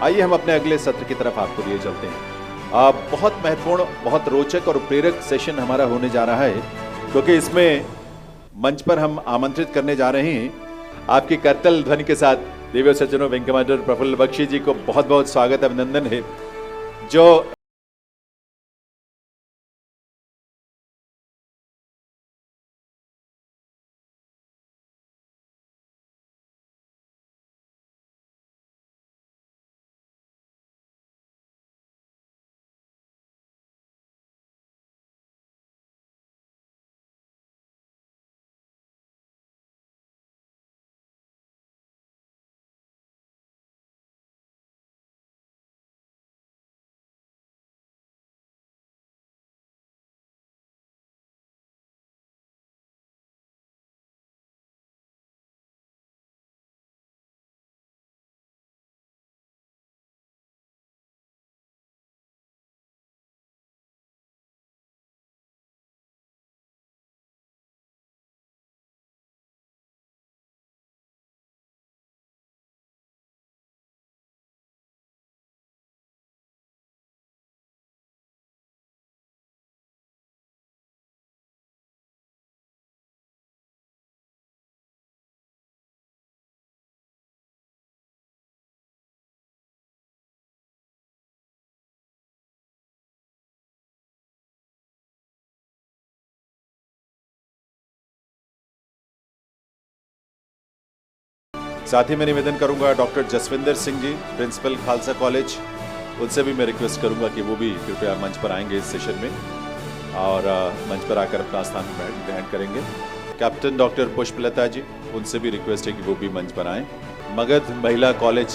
आइए हम अपने अगले सत्र की तरफ आपको लिए चलते हैं। बहुत महत्वपूर्ण, बहुत रोचक और प्रेरक सेशन हमारा होने जा रहा है, क्योंकि इसमें मंच पर हम आमंत्रित करने जा रहे हैं आपकी करतल ध्वनि के साथ दिव्य सज्जनों विंग कमांडर प्रफुल्ल बख्शी जी को बहुत बहुत स्वागत अभिनंदन है, जो साथ ही मैं निवेदन करूंगा doctor Jaswinder Singh ji, principal Khalsa college, उनसे भी मैं रिक्वेस्ट करूंगा कि वो भी कृपया मंच पर आएंगे इस सेशन में और मंच पर आकर अपना स्थान ग्रहण करेंगे। कैप्टन डॉक्टर पुष्पलता जी, उनसे भी रिक्वेस्ट है कि वो भी मंच पर आएं। मगध महिला college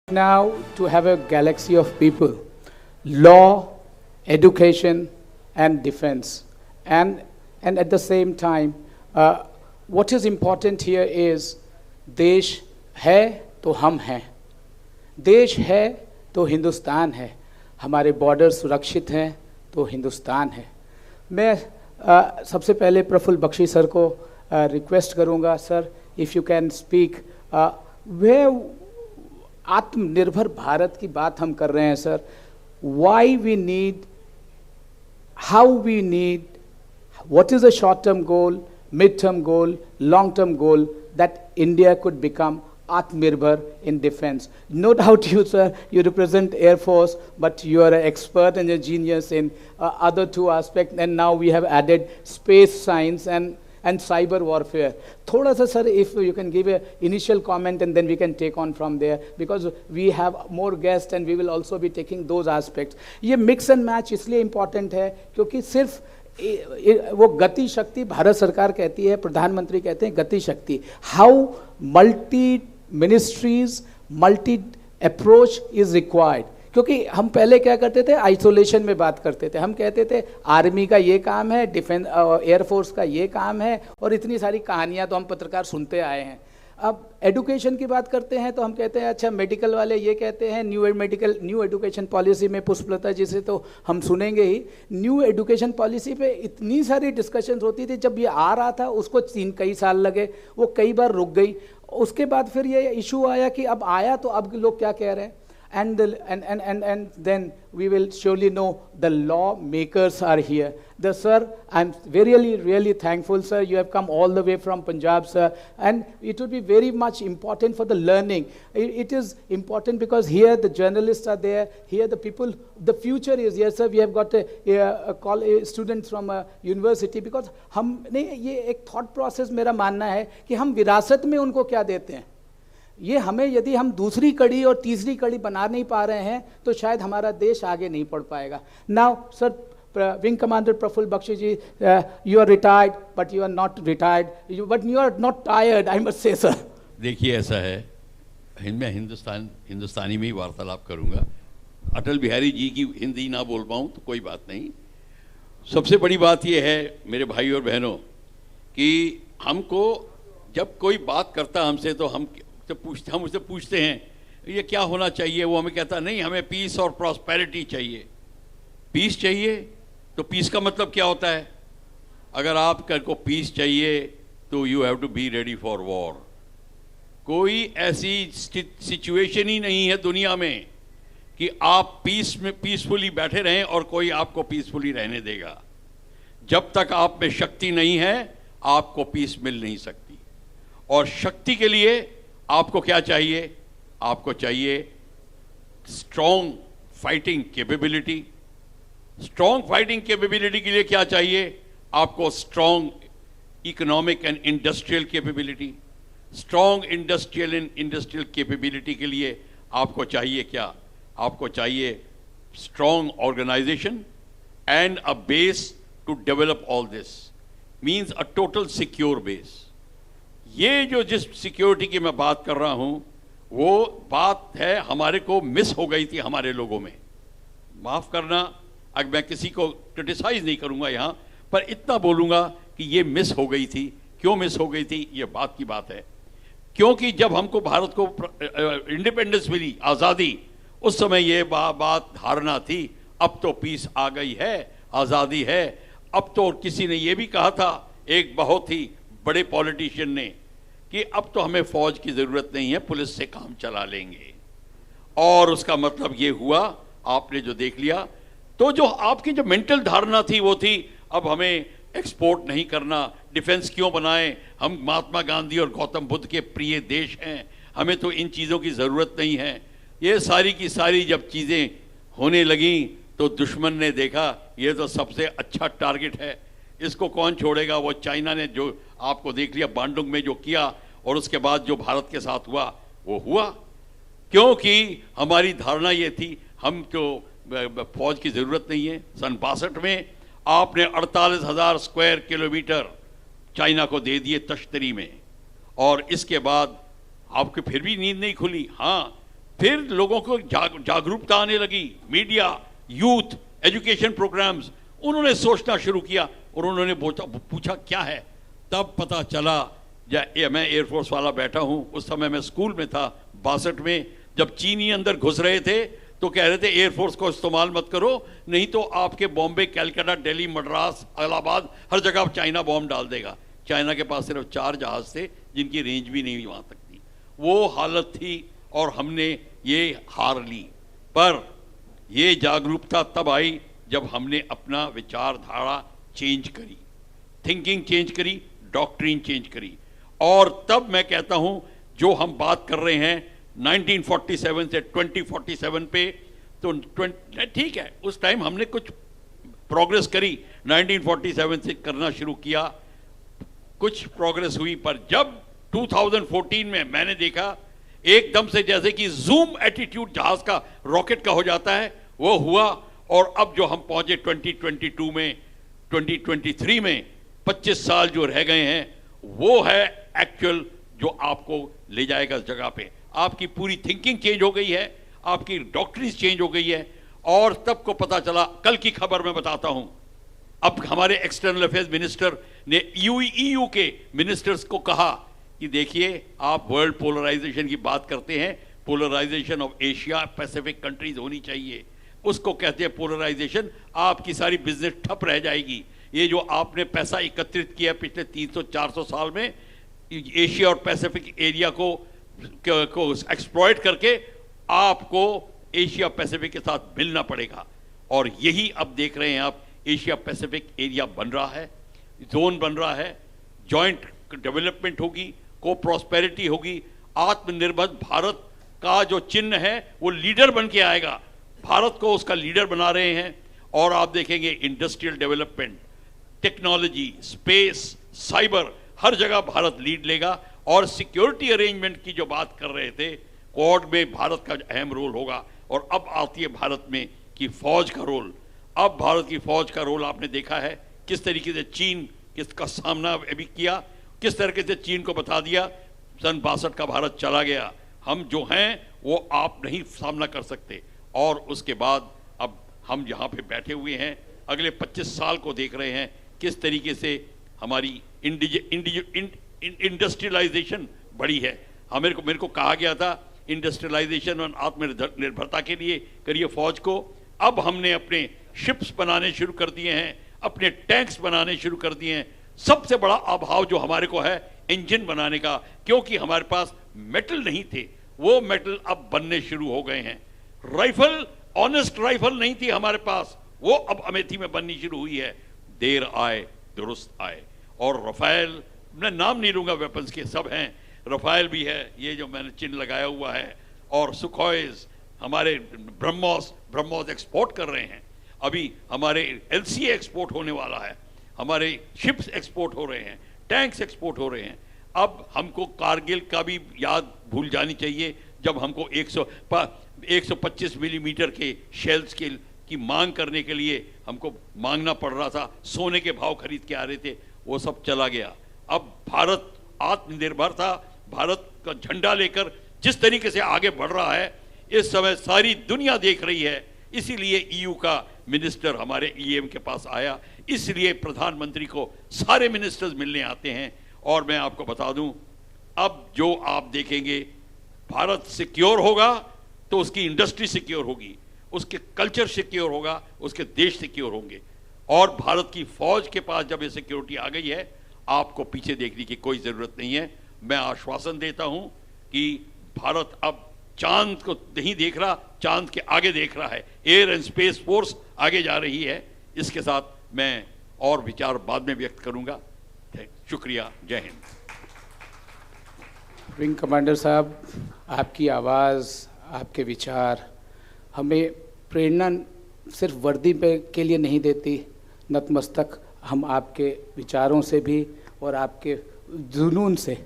now to have a galaxy of people: law, education, and defense, and at the same time what is important here is देश है तो हम हैं, देश है तो हिंदुस्तान है, हमारे बॉर्डर सुरक्षित हैं तो हिंदुस्तान है। मैं सबसे पहले प्रफुल्ल बख्शी सर को रिक्वेस्ट करूंगा, sir if you can speak वे आत्मनिर्भर भारत की बात हम कर रहे हैं sir, why we need, how we need, what is the short term goal, mid term goal, long term goal that India could become Atmanirbhar in defense. No doubt you sir, you represent Air Force, but you are an expert and a genius in other two aspects, and now we have added space science and cyber warfare. Thoda sa sir, if you can give a initial comment and then we can take on from there, because we have more guests and we will also be taking those aspects. ये mix and match इसलिए important है क्योंकि सिर्फ वो गति शक्ति भारत सरकार कहती है, प्रधानमंत्री कहते हैं गति शक्ति, how multi ministries multi approach is required. क्योंकि हम पहले क्या करते थे, आइसोलेशन में बात करते थे, हम कहते थे आर्मी का ये काम है, डिफेंस एयरफोर्स का ये काम है, और इतनी सारी कहानियां तो हम पत्रकार सुनते आए हैं। अब एडुकेशन की बात करते हैं तो हम कहते हैं अच्छा मेडिकल वाले ये कहते हैं, न्यू एजुकेशन पॉलिसी में पुष्पलता जी से तो हम सुनेंगे ही, न्यू एजुकेशन पॉलिसी पे इतनी सारी डिस्कशंस होती थी, जब ये आ रहा था उसको कई साल लगे, वो कई बार रुक गई, उसके बाद फिर ये इशू आया कि अब आया तो अब लोग क्या कह रहे हैं, and then we will surely know the lawmakers are here. Sir, I'm really thankful, sir. You have come all the way from Punjab, sir, and it would be very much important for the learning. It is important because here the journalists are there, here the people, the future is here, sir. We have got a students from a university, because हमने ये एक thought process मेरा मानना है कि हम विरासत में उनको क्या देते हैं, ये हमें यदि हम दूसरी कड़ी और तीसरी कड़ी बना नहीं पा रहे हैं तो शायद हमारा देश आगे नहीं बढ़ पाएगा। Now sir, wing commander Prafulla Bakshi ji, you are retired but you are not retired, but you are not tired, I must say sir. देखिए ऐसा है, मैं हिंदुस्तानी में ही वार्तालाप करूंगा। अटल बिहारी जी की हिंदी ना बोल पाऊँ तो कोई बात नहीं। सबसे बड़ी बात यह है मेरे भाई और बहनों कि हमको जब कोई बात करता हमसे तो हम उससे पूछते हैं ये क्या होना चाहिए, वो हमें कहता नहीं हमें पीस और प्रॉस्पेरिटी चाहिए। पीस चाहिए तो पीस का मतलब क्या होता है? अगर आपको पीस चाहिए तो you have to be ready for war. कोई ऐसी सिचुएशन ही नहीं है दुनिया में कि आप पीसफुली बैठे रहें और कोई आपको पीसफुली रहने देगा। जब तक आप में शक्ति नहीं है आपको पीस मिल नहीं सकती। और शक्ति के लिए आपको क्या चाहिए? आपको चाहिए strong fighting capability. Strong fighting capability के लिए क्या चाहिए? आपको strong economic and industrial capability. Strong industrial and industrial capability के लिए आपको चाहिए क्या? आपको चाहिए strong organisation and a base to develop all this, means a total secure base. ये जो जिस सिक्योरिटी की मैं बात कर रहा हूं वो बात है हमारे को मिस हो गई थी हमारे लोगों में। माफ करना, अगर मैं किसी को क्रिटिसाइज नहीं करूंगा यहां, पर इतना बोलूंगा कि ये मिस हो गई थी। क्यों मिस हो गई थी? ये बात की बात है क्योंकि जब हमको भारत को इंडिपेंडेंस मिली, आज़ादी, उस समय ये बात धारणा थी अब तो पीस आ गई है, आज़ादी है। अब तो किसी ने ये भी कहा था, एक बहुत ही बड़े पॉलिटिशियन ने, कि अब तो हमें फौज की जरूरत नहीं है, पुलिस से काम चला लेंगे। और उसका मतलब ये हुआ, आपने जो देख लिया, तो जो आपकी जो मेंटल धारणा थी वो थी अब हमें एक्सपोर्ट नहीं करना, डिफेंस क्यों बनाएं, हम महात्मा गांधी और गौतम बुद्ध के प्रिय देश हैं, हमें तो इन चीज़ों की ज़रूरत नहीं है। ये सारी की सारी जब चीज़ें होने लगीं तो दुश्मन ने देखा ये तो सबसे अच्छा टारगेट है, इसको कौन छोड़ेगा। वो चाइना ने जो आपको देख लिया बांडुंग में जो किया, और उसके बाद जो भारत के साथ हुआ वो हुआ क्योंकि हमारी धारणा ये थी हम तो फौज की ज़रूरत नहीं है। सन 62 में आपने 48,000 स्क्वायर किलोमीटर चाइना को दे दिए तश्तरी में, और इसके बाद आपको फिर भी नींद नहीं खुली। हाँ, फिर लोगों को जागरूकता आने लगी, मीडिया, यूथ, एजुकेशन प्रोग्राम्स, उन्होंने सोचना शुरू किया और उन्होंने पूछा क्या है। तब पता चला मैं एयरफोर्स वाला बैठा हूं, उस समय मैं स्कूल में था 62 में, जब चीनी अंदर घुस रहे थे तो कह रहे थे एयरफोर्स को इस्तेमाल मत करो, नहीं तो आपके बॉम्बे, कैलकाटा, दिल्ली, मद्रास, इलाहाबाद हर जगह चाइना बॉम्ब डाल देगा। चाइना के पास सिर्फ 4 जहाज थे जिनकी रेंज भी नहीं वहां तक थी। वो हालत थी और हमने ये हार ली। पर ये जागरूकता तब आई जब हमने अपना विचारधारा चेंज करी, थिंकिंग चेंज करी, डॉक्ट्रिन चेंज करी। और तब मैं कहता हूं जो हम बात कर रहे हैं 1947 से 2047 पे, तो ठीक है, उस टाइम हमने कुछ प्रोग्रेस करी, 1947 से करना शुरू किया, कुछ प्रोग्रेस हुई। पर जब 2014 में मैंने देखा एकदम से जैसे कि जूम एटीट्यूड जहाज का रॉकेट का हो जाता है, वो हुआ। और अब जो हम पहुंचे 2022 में, 2023 में 25 साल जो रह गए हैं, वो है एक्चुअल जो आपको ले जाएगा इस जगह पे। आपकी पूरी थिंकिंग चेंज हो गई है, आपकी डॉक्ट्रिन चेंज हो गई है। और तब को पता चला, कल की खबर मैं बताता हूं, अब हमारे एक्सटर्नल अफेयर्स मिनिस्टर ने ईयू के मिनिस्टर्स को कहा कि देखिए, आप वर्ल्ड पोलराइजेशन की बात करते हैं, polarisation of Asia Pacific countries होनी चाहिए, उसको कहते हैं पोलराइजेशन। आपकी सारी बिजनेस ठप रह जाएगी। ये जो आपने पैसा एकत्रित किया पिछले 300-400 साल में एशिया और पैसिफिक एरिया को एक्सप्लॉइट करके, आपको एशिया पैसिफिक के साथ मिलना पड़ेगा। और यही अब देख रहे हैं आप, एशिया पैसिफिक एरिया बन रहा है, जोन बन रहा है, जॉइंट डेवलपमेंट होगी, को प्रॉस्पेरिटी होगी। आत्मनिर्भर भारत का जो चिन्ह है वो लीडर बन के आएगा, भारत को उसका लीडर बना रहे हैं। और आप देखेंगे industrial development, technology, space, cyber, हर जगह भारत लीड लेगा। और सिक्योरिटी अरेंजमेंट की जो बात कर रहे थे, क्वाड में भारत का अहम रोल होगा। और अब आती है भारत में कि फौज का रोल। अब भारत की फौज का रोल आपने देखा है किस तरीके से चीन किसका सामना अभी किया, किस तरीके से चीन को बता दिया सन 62 का भारत चला गया, हम जो हैं वो आप नहीं सामना कर सकते। और उसके बाद अब हम यहाँ पे बैठे हुए हैं, अगले 25 साल को देख रहे हैं किस तरीके से हमारी इंडस्ट्रियलाइजेशन बढ़ी है। मेरे को कहा गया था इंडस्ट्रियलाइजेशन और आत्मनिर्भरता के लिए करिए फौज को। अब हमने अपने शिप्स बनाने शुरू कर दिए हैं, अपने टैंक्स बनाने शुरू कर दिए हैं। सबसे बड़ा अभाव जो हमारे को है इंजन बनाने का, क्योंकि हमारे पास मेटल नहीं थे, वो मेटल अब बनने शुरू हो गए हैं। राइफल, ऑनेस्ट राइफल नहीं थी हमारे पास, वो अब अमेठी में बननी शुरू हुई है। देर आए दुरुस्त आए। और रफाल, मैं नाम नहीं लूंगा वेपन्स के, सब हैं, रफाल भी है, ये जो मैंने चिन्ह लगाया हुआ है, और सुखोइज, हमारे ब्रह्मोस एक्सपोर्ट कर रहे हैं। अभी हमारे LCA एक्सपोर्ट होने वाला है, हमारे शिप्स एक्सपोर्ट हो रहे हैं, टैंक्स एक्सपोर्ट हो रहे हैं। अब हमको कारगिल का भी याद भूल जानी चाहिए, जब हमको 125 मिलीमीटर के शेल्स की मांग करने के लिए हमको मांगना पड़ रहा था, सोने के भाव खरीद के आ रहे थे, वो सब चला गया। अब भारत आत्मनिर्भर था, भारत का झंडा लेकर जिस तरीके से आगे बढ़ रहा है, इस समय सारी दुनिया देख रही है। इसीलिए EU का मिनिस्टर हमारे EM के पास आया, इसलिए प्रधानमंत्री को सारे मिनिस्टर्स मिलने आते हैं। और मैं आपको बता दूं, अब जो आप देखेंगे, भारत सिक्योर होगा तो उसकी इंडस्ट्री सिक्योर होगी, उसके कल्चर सिक्योर होगा, उसके देश सिक्योर होंगे। और भारत की फौज के पास जब ये सिक्योरिटी आ गई है, आपको पीछे देखने की कोई जरूरत नहीं है। मैं आश्वासन देता हूं कि भारत अब चांद को नहीं देख रहा, चांद के आगे देख रहा है। एयर एंड स्पेस फोर्स आगे जा रही है। इसके साथ मैं और विचार बाद में व्यक्त करूंगा। शुक्रिया, जय हिंद। विंग कमांडर साहब, आपकी आवाज़, आपके विचार हमें प्रेरणा सिर्फ वर्दी पे के लिए नहीं देती, नतमस्तक हम आपके विचारों से भी और आपके जुनून से।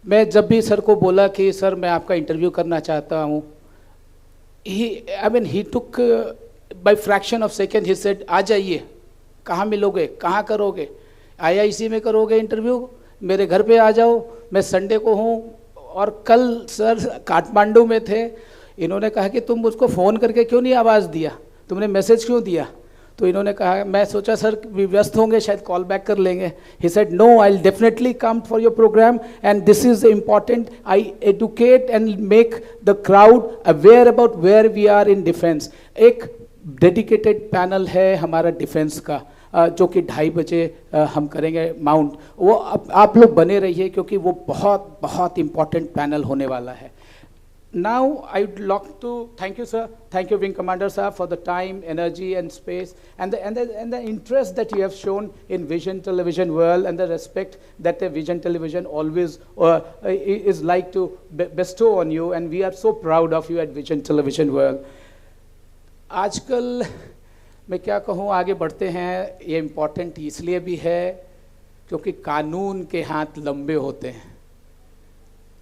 मैं जब भी सर को बोला कि सर मैं आपका इंटरव्यू करना चाहता हूँ, he took by fraction of second he said आ जाइए, कहाँ मिलोगे, कहाँ करोगे, IIC में करोगे इंटरव्यू, मेरे घर पे आ जाओ, मैं संडे को हूँ। और कल सर काठमांडू में थे, इन्होंने कहा कि तुम मुझको फ़ोन करके क्यों नहीं आवाज़ दिया, तुमने मैसेज क्यों दिया। तो इन्होंने कहा, मैं सोचा सर भी व्यस्त होंगे शायद कॉल बैक कर लेंगे. He said no, I will definitely come for your programme and this is important. I educate and make the crowd aware about where we are in defence. एक डेडिकेटेड पैनल है हमारा defence का, जो कि 2:30 बजे हम करेंगे माउंट. वो आप लोग बने रहिए क्योंकि वो बहुत बहुत इम्पॉर्टेंट पैनल होने वाला है. Now I would like to thank you, sir. Thank you, Wing Commander, sir, for the time, energy, and space, and the interest that you have shown in Vision Television World, and the respect that the Vision Television always is like to bestow on you, and we are so proud of you at Vision Television World. आजकल मैं क्या कहूँ, आगे बढ़ते हैं. ये important इसलिए भी है क्योंकि कानून के हाथ लंबे होते हैं.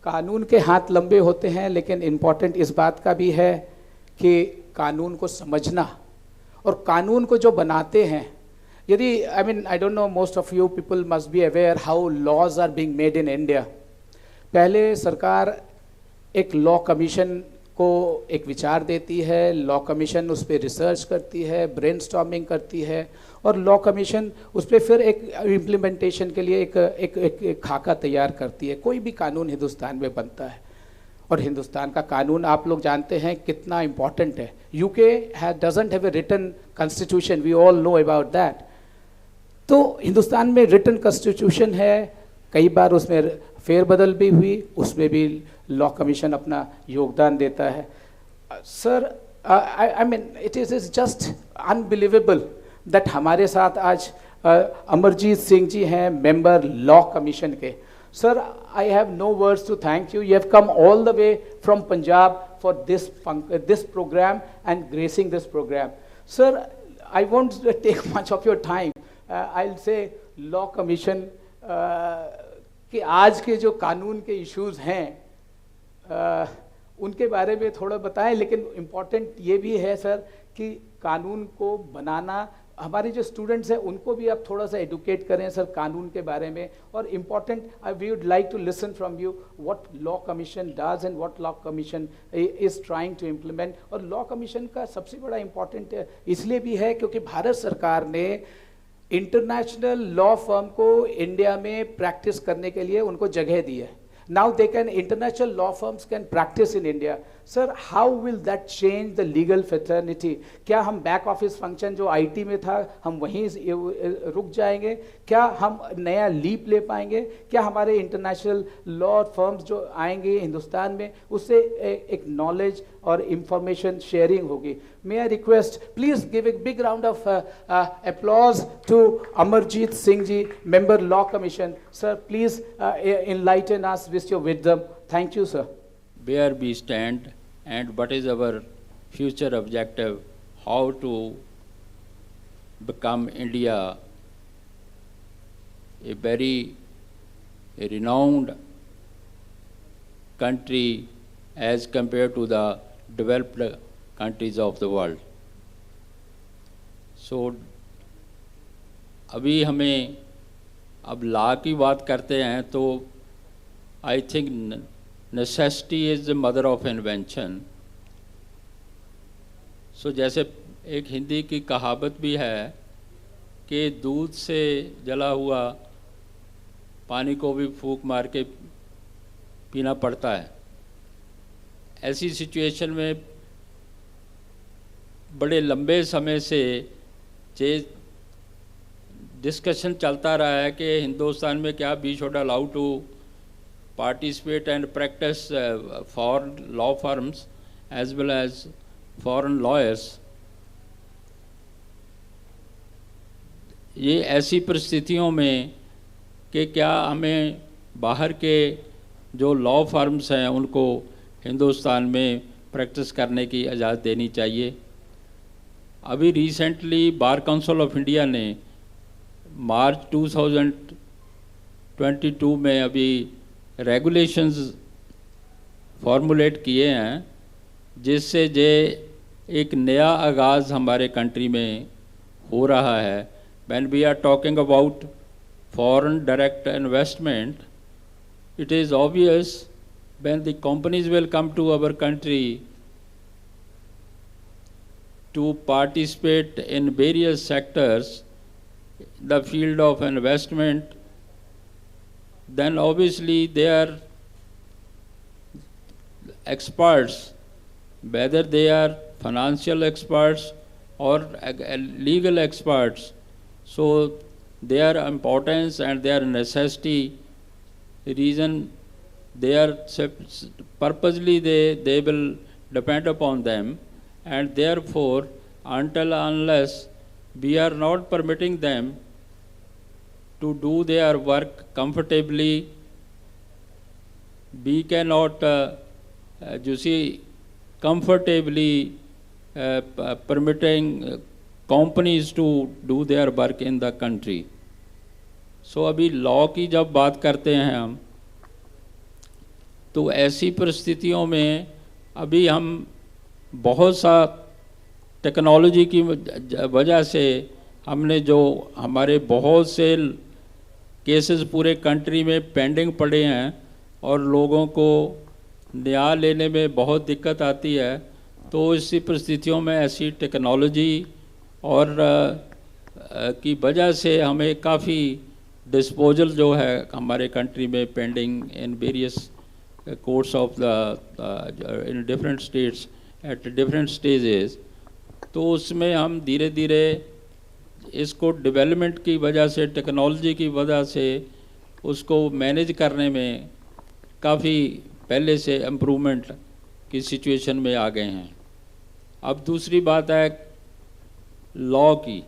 कानून के हाथ लंबे होते हैं, लेकिन इम्पॉर्टेंट इस बात का भी है कि कानून को समझना और कानून को जो बनाते हैं. यदि I don't know, most of you people must be aware how laws are being made in India. पहले सरकार एक लॉ कमीशन को एक विचार देती है, लॉ कमीशन उस पर रिसर्च करती है, ब्रेनस्टॉर्मिंग करती है, और लॉ कमीशन उस पर फिर एक इम्प्लीमेंटेशन के लिए एक खाका तैयार करती है. कोई भी कानून हिंदुस्तान में बनता है, और हिंदुस्तान का कानून आप लोग जानते हैं कितना इम्पॉर्टेंट है. UK doesn't have a written constitution, we all know about that. तो हिंदुस्तान में रिटन कॉन्स्टिट्यूशन है, कई बार उसमें फेरबदल भी हुई, उसमें भी लॉ कमीशन अपना योगदान देता है. Sir, I mean it is just unbelievable that हमारे साथ आज अमरजीत सिंह जी हैं, मेंबर लॉ कमीशन के. Sir, I have no words to thank you. You have come all the way from Punjab for this programme and gracing this programme. Sir, I won't take much of your time. I will say law commission कि आज के जो कानून के issues हैं उनके बारे में थोड़ा बताएं. लेकिन इम्पॉर्टेंट ये भी है सर कि कानून को बनाना, हमारे जो स्टूडेंट्स हैं उनको भी आप थोड़ा सा एडुकेट करें सर कानून के बारे में. और important, we would like to listen from you what law commission does and what law commission is trying to implement. और लॉ कमीशन का सबसे बड़ा इम्पॉर्टेंट इसलिए भी है क्योंकि भारत सरकार ने इंटरनेशनल लॉ फर्म को इंडिया में प्रैक्टिस करने के लिए उनको जगह दी है. Now they can, international law firms can practice in India. Sir, how will that change the legal fraternity? क्या हम बैक ऑफिस फंक्शन जो आईटी में था हम वहीं रुक जाएंगे? क्या हम नया लीप ले पाएंगे? क्या हमारे इंटरनेशनल लॉ फर्म्स जो आएंगे हिंदुस्तान में उससे एक नॉलेज और इंफॉर्मेशन शेयरिंग होगी? May I request, please give a big round of applause to Amarjeet Singh ji, Member Law Commission. Sir, please enlighten us with your wisdom. Thank you, sir. Where we stand and what is our future objective, how to become India a very renowned country as compared to the developed countries of the world. So अभी हमें अब law की बात करते हैं तो I think necessity is the mother of invention. So जैसे एक हिंदी की कहावत भी है कि दूध से जला हुआ पानी को भी फूंक मार के पीना पड़ता है. ऐसी सिचुएशन में बड़े लंबे समय से ये डिस्कशन चलता रहा है कि हिंदुस्तान में क्या we should allow to participate and practice foreign law firms as well as foreign lawyers. ये ऐसी परिस्थितियों में कि क्या हमें बाहर के जो लॉ फर्म्स हैं उनको हिंदुस्तान में प्रैक्टिस करने की इजाज़त देनी चाहिए. अभी recently bar council of India ने मार्च 2022 में अभी रेगुलेशंस फॉर्मुलेट किए हैं जिससे जे एक नया आगाज़ हमारे कंट्री में हो रहा है. When we are talking about foreign direct investment, it is obvious when the companies will come to our country, to participate in various sectors, the field of investment, then obviously they are experts, whether they are financial experts or legal experts. So their importance and their necessity, reason they are purposely they will depend upon them, and therefore until unless we are not permitting them to do their work comfortably, we cannot comfortably permitting companies to do their work in the country. So अभी law की जब बात करते हैं हम, तो ऐसी परिस्थितियों में अभी हम बहुत सा टेक्नोलॉजी की वजह से हमने जो हमारे बहुत से केसेस पूरे कंट्री में पेंडिंग पड़े हैं और लोगों को न्याय लेने में बहुत दिक्कत आती है, तो इसी परिस्थितियों में ऐसी टेक्नोलॉजी और की वजह से हमें काफ़ी डिस्पोजल जो है हमारे कंट्री में pending in various courts of the in different states at different stages, तो उसमें हम धीरे धीरे इसको डेवलपमेंट की वजह से, टेक्नोलॉजी की वजह से उसको मैनेज करने में काफ़ी पहले से इम्प्रूवमेंट की सिचुएशन में आ गए हैं। अब दूसरी बात है लॉ की।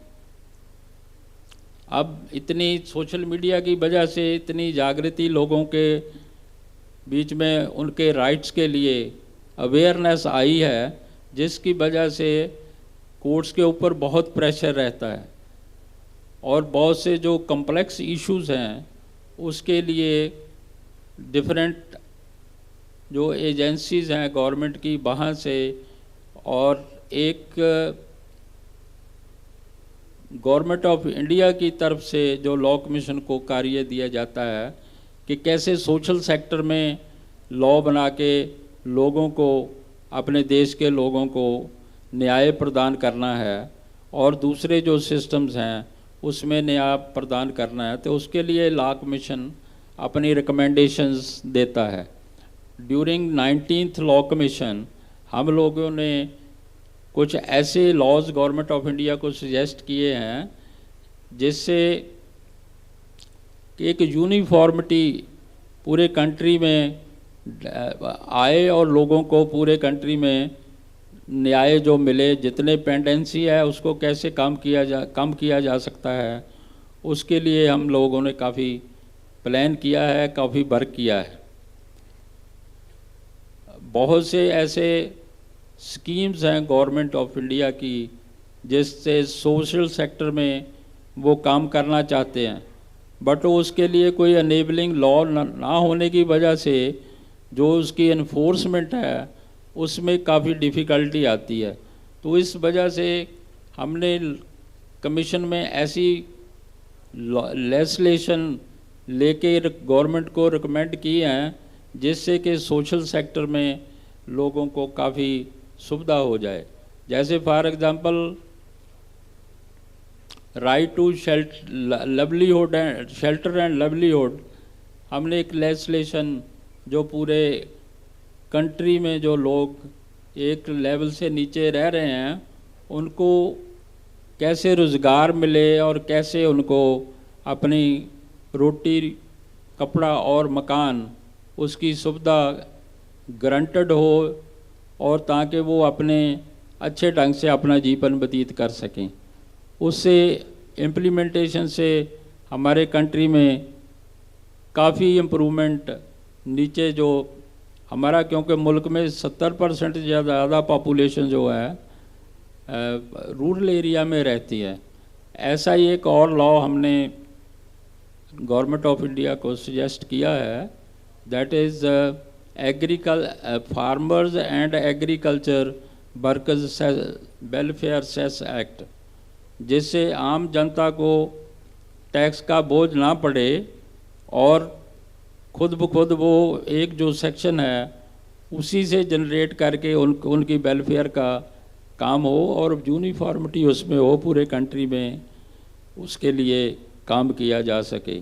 अब इतनी सोशल मीडिया की वजह से इतनी जागृति लोगों के बीच में उनके राइट्स के लिए अवेयरनेस आई है, जिसकी वजह से कोर्ट्स के ऊपर बहुत प्रेशर रहता है और बहुत से जो कॉम्प्लेक्स इश्यूज हैं उसके लिए डिफरेंट जो एजेंसीज हैं गवर्नमेंट की, वहाँ से और एक गवर्नमेंट ऑफ इंडिया की तरफ से जो लॉ कमीशन को कार्य दिया जाता है कि कैसे सोशल सेक्टर में लॉ बना के लोगों को, अपने देश के लोगों को न्याय प्रदान करना है और दूसरे जो सिस्टम्स हैं उसमें न्याय प्रदान करना है, तो उसके लिए लॉ कमीशन अपनी रिकमेंडेशंस देता है। ड्यूरिंग 19th लॉ कमीशन हम लोगों ने कुछ ऐसे लॉज गवर्नमेंट ऑफ इंडिया को सजेस्ट किए हैं जिससे एक यूनिफॉर्मिटी पूरे कंट्री में आए और लोगों को पूरे कंट्री में न्याय जो मिले, जितने पेंडेंसी है उसको कैसे कम किया जा सकता है, उसके लिए हम लोगों ने काफ़ी प्लान किया है, काफ़ी वर्क किया है। बहुत से ऐसे स्कीम्स हैं गवर्नमेंट ऑफ इंडिया की जिससे सोशल सेक्टर में वो काम करना चाहते हैं, बट उसके लिए कोई अनेबलिंग लॉ ना होने की वजह से जो उसकी इन्फोर्समेंट है उसमें काफ़ी डिफ़िकल्टी आती है। तो इस वजह से हमने कमीशन में ऐसी लेजिस्लेशन लेके गवर्नमेंट को रिकमेंड किए हैं जिससे कि सोशल सेक्टर में लोगों को काफ़ी सुविधा हो जाए। जैसे for example right to livelihood and shelter and livelihood, हमने एक लेजिस्लेशन जो पूरे कंट्री में जो लोग एक लेवल से नीचे रह रहे हैं उनको कैसे रोज़गार मिले और कैसे उनको अपनी रोटी, कपड़ा और मकान उसकी सुविधा गारंटेड हो और ताकि वो अपने अच्छे ढंग से अपना जीवन व्यतीत कर सकें। उससे इम्प्लीमेंटेशन से हमारे कंट्री में काफ़ी इम्प्रूवमेंट नीचे जो हमारा, क्योंकि मुल्क में 70% से ज़्यादा पॉपुलेशन जो है रूरल एरिया में रहती है। ऐसा ही एक और लॉ हमने गवर्नमेंट ऑफ इंडिया को सजेस्ट किया है, that is farmers and agriculture workers welfare cess act, जिससे आम जनता को टैक्स का बोझ ना पड़े और खुद ब खुद वो एक जो सेक्शन है उसी से जनरेट करके उनकी वेलफेयर का काम हो और यूनिफॉर्मिटी उसमें हो पूरे कंट्री में, उसके लिए काम किया जा सके।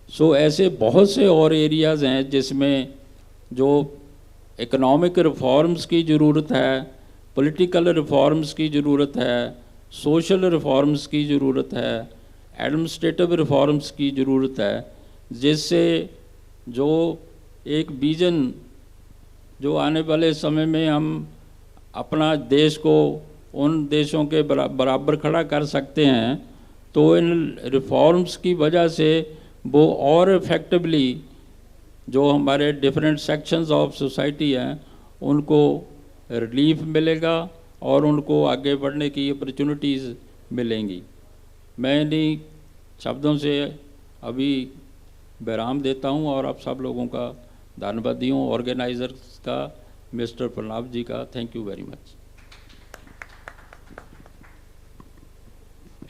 सो ऐसे बहुत से और एरियाज़ हैं जिसमें जो इकोनॉमिक रिफॉर्म्स की ज़रूरत है, पॉलिटिकल रिफॉर्म्स की ज़रूरत है, सोशल रिफॉर्म्स की ज़रूरत है, एडमिनिस्ट्रेटिव रिफॉर्म्स की ज़रूरत है, जिससे जो एक विजन जो आने वाले समय में हम अपना देश को उन देशों के बराबर खड़ा कर सकते हैं, तो इन रिफॉर्म्स की वजह से वो और इफ़ेक्टिवली जो हमारे डिफरेंट सेक्शंस ऑफ सोसाइटी हैं उनको रिलीफ मिलेगा और उनको आगे बढ़ने की अपॉर्चुनिटीज़ मिलेंगी। मैं इन्हीं शब्दों से अभी विराम देता हूं और आप सब लोगों का धन्यवाद हूँ, ऑर्गेनाइजर्स का, मिस्टर प्रणब जी का। Thank you very much.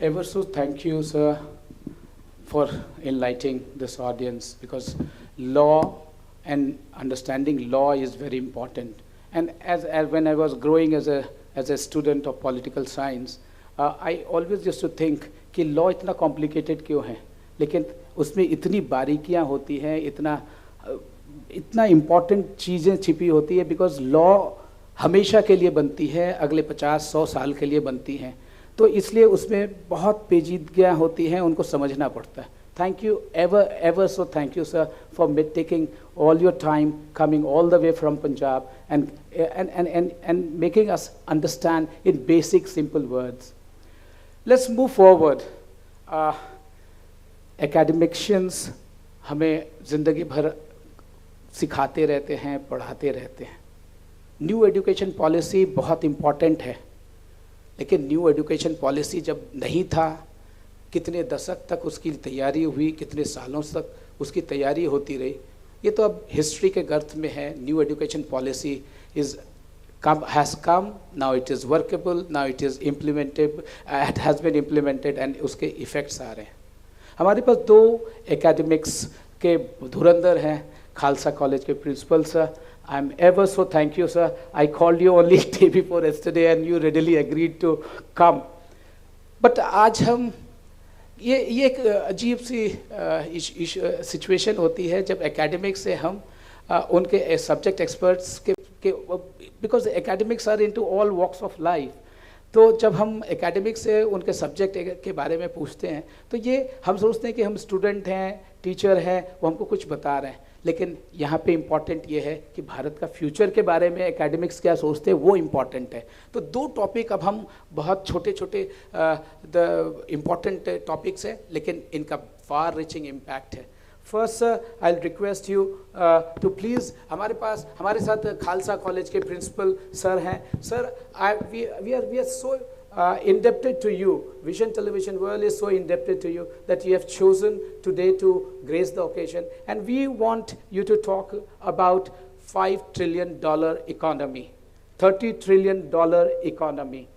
Ever so thank you, sir, for enlightening this audience, because law and understanding law is very important. And as when I was growing as a student of political science, I always used to think कि law इतना complicated क्यों है, लेकिन उसमें इतनी बारीकियाँ होती हैं, इतना important चीज़ें छिपी होती है, because law हमेशा के लिए बनती है, अगले 50-100 साल के लिए बनती हैं, तो इसलिए उसमें बहुत पेचीदगियाँ होती हैं, उनको समझना पड़ता है। Thank you, ever so thank you, sir, for taking all your time, coming all the way from Punjab and making us understand in basic, simple words. Let's move forward. Academicians हमें ज़िंदगी भर सिखाते रहते हैं, पढ़ाते रहते हैं। न्यू एजुकेशन पॉलिसी बहुत इम्पॉर्टेंट है, लेकिन न्यू एजुकेशन पॉलिसी जब नहीं था, कितने दशक तक उसकी तैयारी हुई, कितने सालों तक उसकी तैयारी होती रही, ये तो अब हिस्ट्री के गर्त में है। New education policy has come, now it is workable, now it is implemented, it has been implemented and उसके इफ़ेक्ट्स आ रहे हैं। हमारे पास 2 एकेडमिक्स के धुरंधर हैं, खालसा कॉलेज के principal sir. I'm ever so thank you, sir. I called you only day before yesterday and you readily agreed to come. But आज हम ये एक अजीब सी सिचुएशन होती है जब एकेडमिक से हम उनके सब्जेक्ट एक्सपर्ट्स के because academics are into all walks of life, तो जब हम एकेडमिक से उनके सब्जेक्ट के बारे में पूछते हैं तो ये हम सोचते हैं कि हम स्टूडेंट हैं, टीचर हैं, वो हमको कुछ बता रहे हैं, लेकिन यहाँ पे इम्पॉर्टेंट ये है कि भारत का फ्यूचर के बारे में एकेडमिक्स क्या सोचते हैं वो इम्पॉर्टेंट है। तो 2 टॉपिक अब हम बहुत छोटे छोटे द इम्पॉर्टेंट टॉपिक्स हैं, लेकिन इनका फार रीचिंग इम्पैक्ट है। First sir, I request you to please, हमारे साथ खालसा कॉलेज के प्रिंसिपल सर हैं। Sir, we are so indebted to you. Vision Television World is so indebted to you that you have chosen today to grace the occasion, and we want you to talk about $5 trillion economy, $30 trillion economy.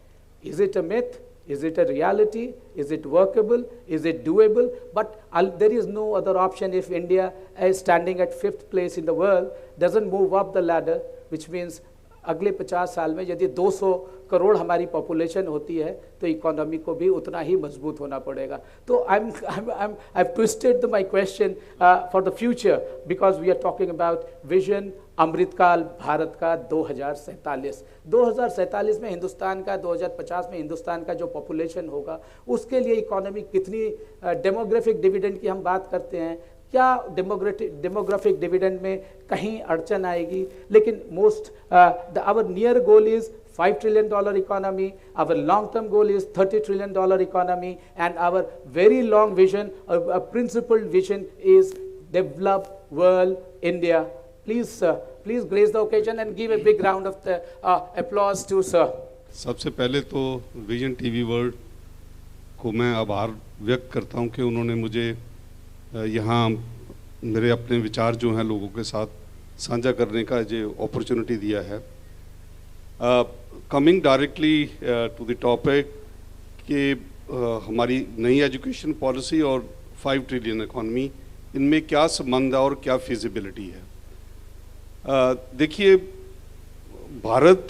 Is it a myth? Is it a reality? Is it workable? Is it doable? But there is no other option if India is standing at 5th place in the world, doesn't move up the ladder, which means अगले 50 साल में यदि 200 करोड़ हमारी population होती है तो economy को भी उतना ही मजबूत होना पड़ेगा। तो I've twisted my question for the future because we are talking about vision अमृतकाल भारत का 2047 में हिंदुस्तान का, 2050 में हिंदुस्तान का जो पॉपुलेशन होगा उसके लिए इकोनॉमी कितनी, डेमोग्राफिक डिविडेंड की हम बात करते हैं, क्या डेमोग्राफिक डिविडेंड में कहीं अड़चन आएगी, लेकिन our near goal is $5 trillion economy, our long term goal is $30 trillion economy, and our very long vision, a principled vision is developed world India. Please sir, please grace the occasion and give a big round of the applause to sir. सबसे पहले तो vision TV world को मैं आभार व्यक्त करता हूं कि उन्होंने मुझे यहाँ मेरे अपने विचार जो हैं लोगों के साथ साझा करने का जो अपॉर्चुनिटी दिया है। Coming directly to the topic कि हमारी नई एजुकेशन पॉलिसी और 5 ट्रिलियन इकॉनमी, इनमें क्या संबंध है और क्या फिजिबिलिटी है। देखिए, भारत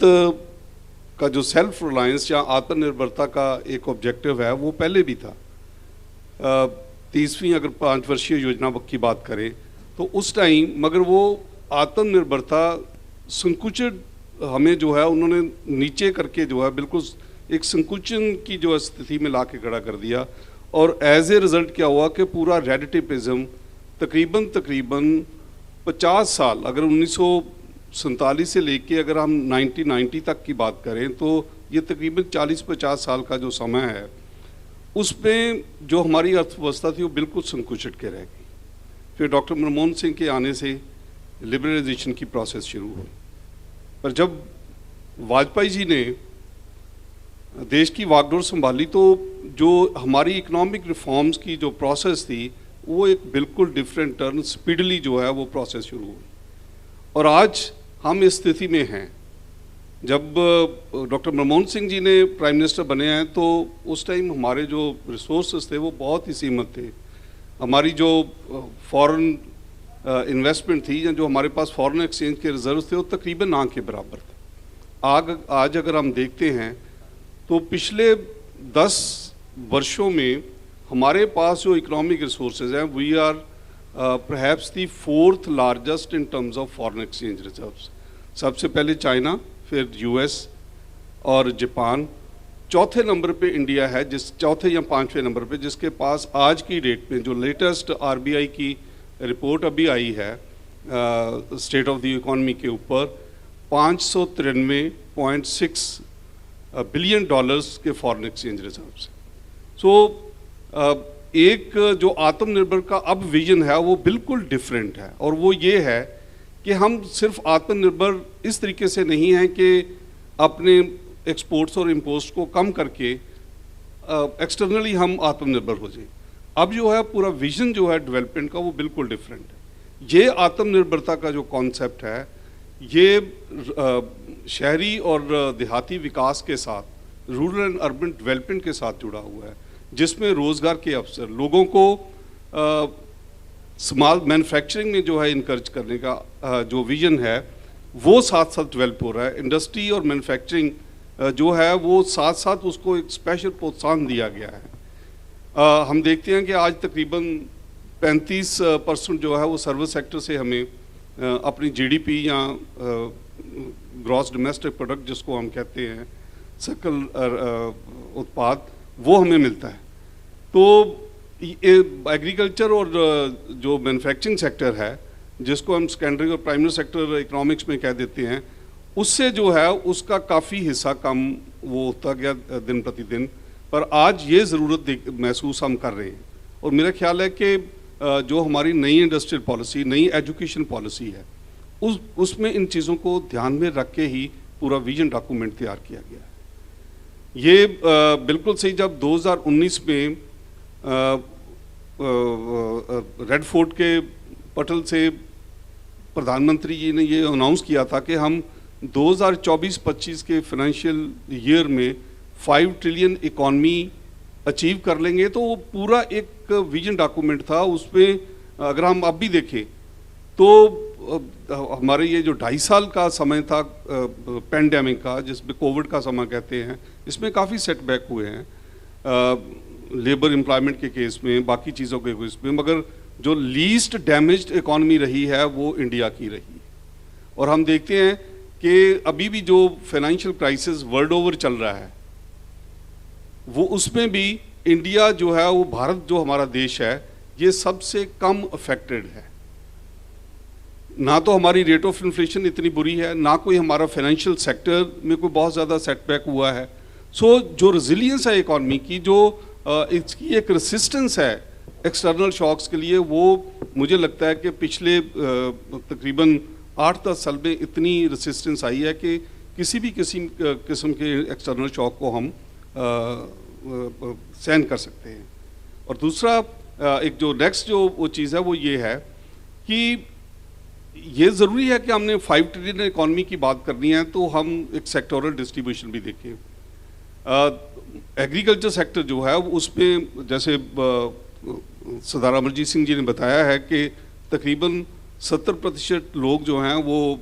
का जो सेल्फ रिलायंस या आत्मनिर्भरता का एक ऑब्जेक्टिव है वो पहले भी था। 30वीं अगर 5 वर्षीय योजना की बात करें तो उस टाइम, मगर वो आत्मनिर्भरता संकुचित हमें जो है उन्होंने नीचे करके जो है बिल्कुल एक संकुचन की जो स्थिति में ला के खड़ा कर दिया। और एज ए रिज़ल्ट क्या हुआ कि पूरा रेडिटिविज्म तकरीबन 50 साल, अगर 1947 से लेके अगर हम 1990 तक की बात करें तो ये तकरीबन 40-50 साल का जो समय है, उसमें जो हमारी अर्थव्यवस्था थी वो बिल्कुल संकुचित के रह गई। फिर डॉक्टर मनमोहन सिंह के आने से लिबरलाइजेशन की प्रोसेस शुरू हुई, पर जब वाजपेयी जी ने देश की वागडोर संभाली तो जो हमारी इकोनॉमिक रिफॉर्म्स की जो प्रोसेस थी वो एक बिल्कुल डिफरेंट टर्न स्पीडली जो है वो प्रोसेस शुरू हुई। और आज हम इस स्थिति में हैं, जब डॉक्टर मनमोहन सिंह जी ने प्राइम मिनिस्टर बने हैं तो उस टाइम हमारे जो रिसोर्सेज थे वो बहुत ही सीमित थे। हमारी जो फॉरेन इन्वेस्टमेंट थी या जो हमारे पास फॉरेन एक्सचेंज के रिजर्व थे वो तकरीबन ना के बराबर थे। आज अगर हम देखते हैं तो पिछले 10 वर्षों में हमारे पास जो इकोनॉमिक रिसोर्सेज हैं we are perhaps the 4th largest in terms of foreign exchange reserves. सबसे पहले चाइना, फिर यूएस और जापान, चौथे नंबर पे इंडिया है, चौथे या 5वें नंबर पे, जिसके पास आज की डेट में जो लेटेस्ट आरबीआई की रिपोर्ट अभी आई है स्टेट ऑफ द इकोनॉमी के ऊपर 593.6 बिलियन डॉलर्स के फॉरेन एक्सचेंज रिजर्व्स। सो एक जो आत्मनिर्भर का अब विजन है वो बिल्कुल डिफरेंट है, और वो ये है कि हम सिर्फ आत्मनिर्भर इस तरीके से नहीं हैं कि अपने एक्सपोर्ट्स और इम्पोर्ट्स को कम करके एक्सटर्नली हम आत्मनिर्भर हो जाए। अब जो है पूरा विजन जो है डेवलपमेंट का वो बिल्कुल डिफरेंट है। ये आत्मनिर्भरता का जो कॉन्सेप्ट है ये शहरी और देहाती विकास के साथ, रूरल एंड अर्बन डेवलपमेंट के साथ जुड़ा हुआ है, जिसमें रोज़गार के अवसर, लोगों को स्मॉल मैन्युफैक्चरिंग में जो है इनकरेज करने का जो विजन है वो साथ साथ डेवलप हो रहा है। इंडस्ट्री और मैन्युफैक्चरिंग जो है वो साथ साथ उसको एक स्पेशल प्रोत्साहन दिया गया है। हम देखते हैं कि आज तकरीबन 35% जो है वो सर्विस सेक्टर से हमें अपनी जीडीपी या ग्रॉस डोमेस्टिक प्रोडक्ट जिसको हम कहते हैं सकल उत्पाद, वो हमें मिलता है। तो एग्रीकल्चर और जो मैन्युफैक्चरिंग सेक्टर है जिसको हम सेकेंडरी और प्राइमरी सेक्टर इकोनॉमिक्स में कह देते हैं, उससे जो है उसका काफ़ी हिस्सा कम वो होता गया दिन प्रतिदिन, पर आज ये ज़रूरत महसूस हम कर रहे हैं। और मेरा ख्याल है कि जो हमारी नई इंडस्ट्रियल पॉलिसी, नई एजुकेशन पॉलिसी है, उसमें इन चीज़ों को ध्यान में रख के ही पूरा विजन डॉक्यूमेंट तैयार किया गया है। ये बिल्कुल सही, जब 2019 में रेड फोर्ट के पटल से प्रधानमंत्री जी ने ये अनाउंस किया था कि हम 2024-25 के फाइनेंशियल ईयर में 5 ट्रिलियन इकॉनमी अचीव कर लेंगे, तो वो पूरा एक विजन डॉक्यूमेंट था। उसमें अगर हम अब भी देखें तो हमारे ये जो 2.5 साल का समय था पैंडेमिक का, जिसमें कोविड का समय कहते हैं, इसमें काफ़ी सेटबैक हुए हैं लेबर एम्प्लॉयमेंट के केस में, बाकी चीज़ों के केस में, मगर जो लीस्ट डैमेज्ड इकॉनमी रही है वो इंडिया की रही। और हम देखते हैं कि अभी भी जो फाइनेंशियल क्राइसिस वर्ल्ड ओवर चल रहा है वो, उसमें भी इंडिया जो है वो, भारत जो हमारा देश है, ये सबसे कम अफेक्टेड है। ना तो हमारी रेट ऑफ इन्फ्लेशन इतनी बुरी है, ना कोई हमारा फाइनेंशियल सेक्टर में कोई बहुत ज़्यादा सेटबैक हुआ है। सो जो रेजिलियंस है इकॉनमी की, जो इसकी एक रेसिस्टेंस है एक्सटर्नल शॉक्स के लिए, वो मुझे लगता है कि पिछले तकरीबन 8-10 साल में इतनी रेसिस्टेंस आई है कि किसी भी किस्म के एक्सटर्नल शॉक को हम सहन कर सकते हैं। और दूसरा एक जो नेक्स्ट जो वो चीज़ है वो ये है कि ये ज़रूरी है कि हमने 5 ट्रिलियन इकॉनमी की बात करनी है तो हम एक सेक्टोरल डिस्ट्रीब्यूशन भी देखें। एग्रीकल्चर सेक्टर जो है उसमें जैसे सरदार अमरजीत सिंह जी ने बताया है कि तकरीबन 70% लोग जो हैं वो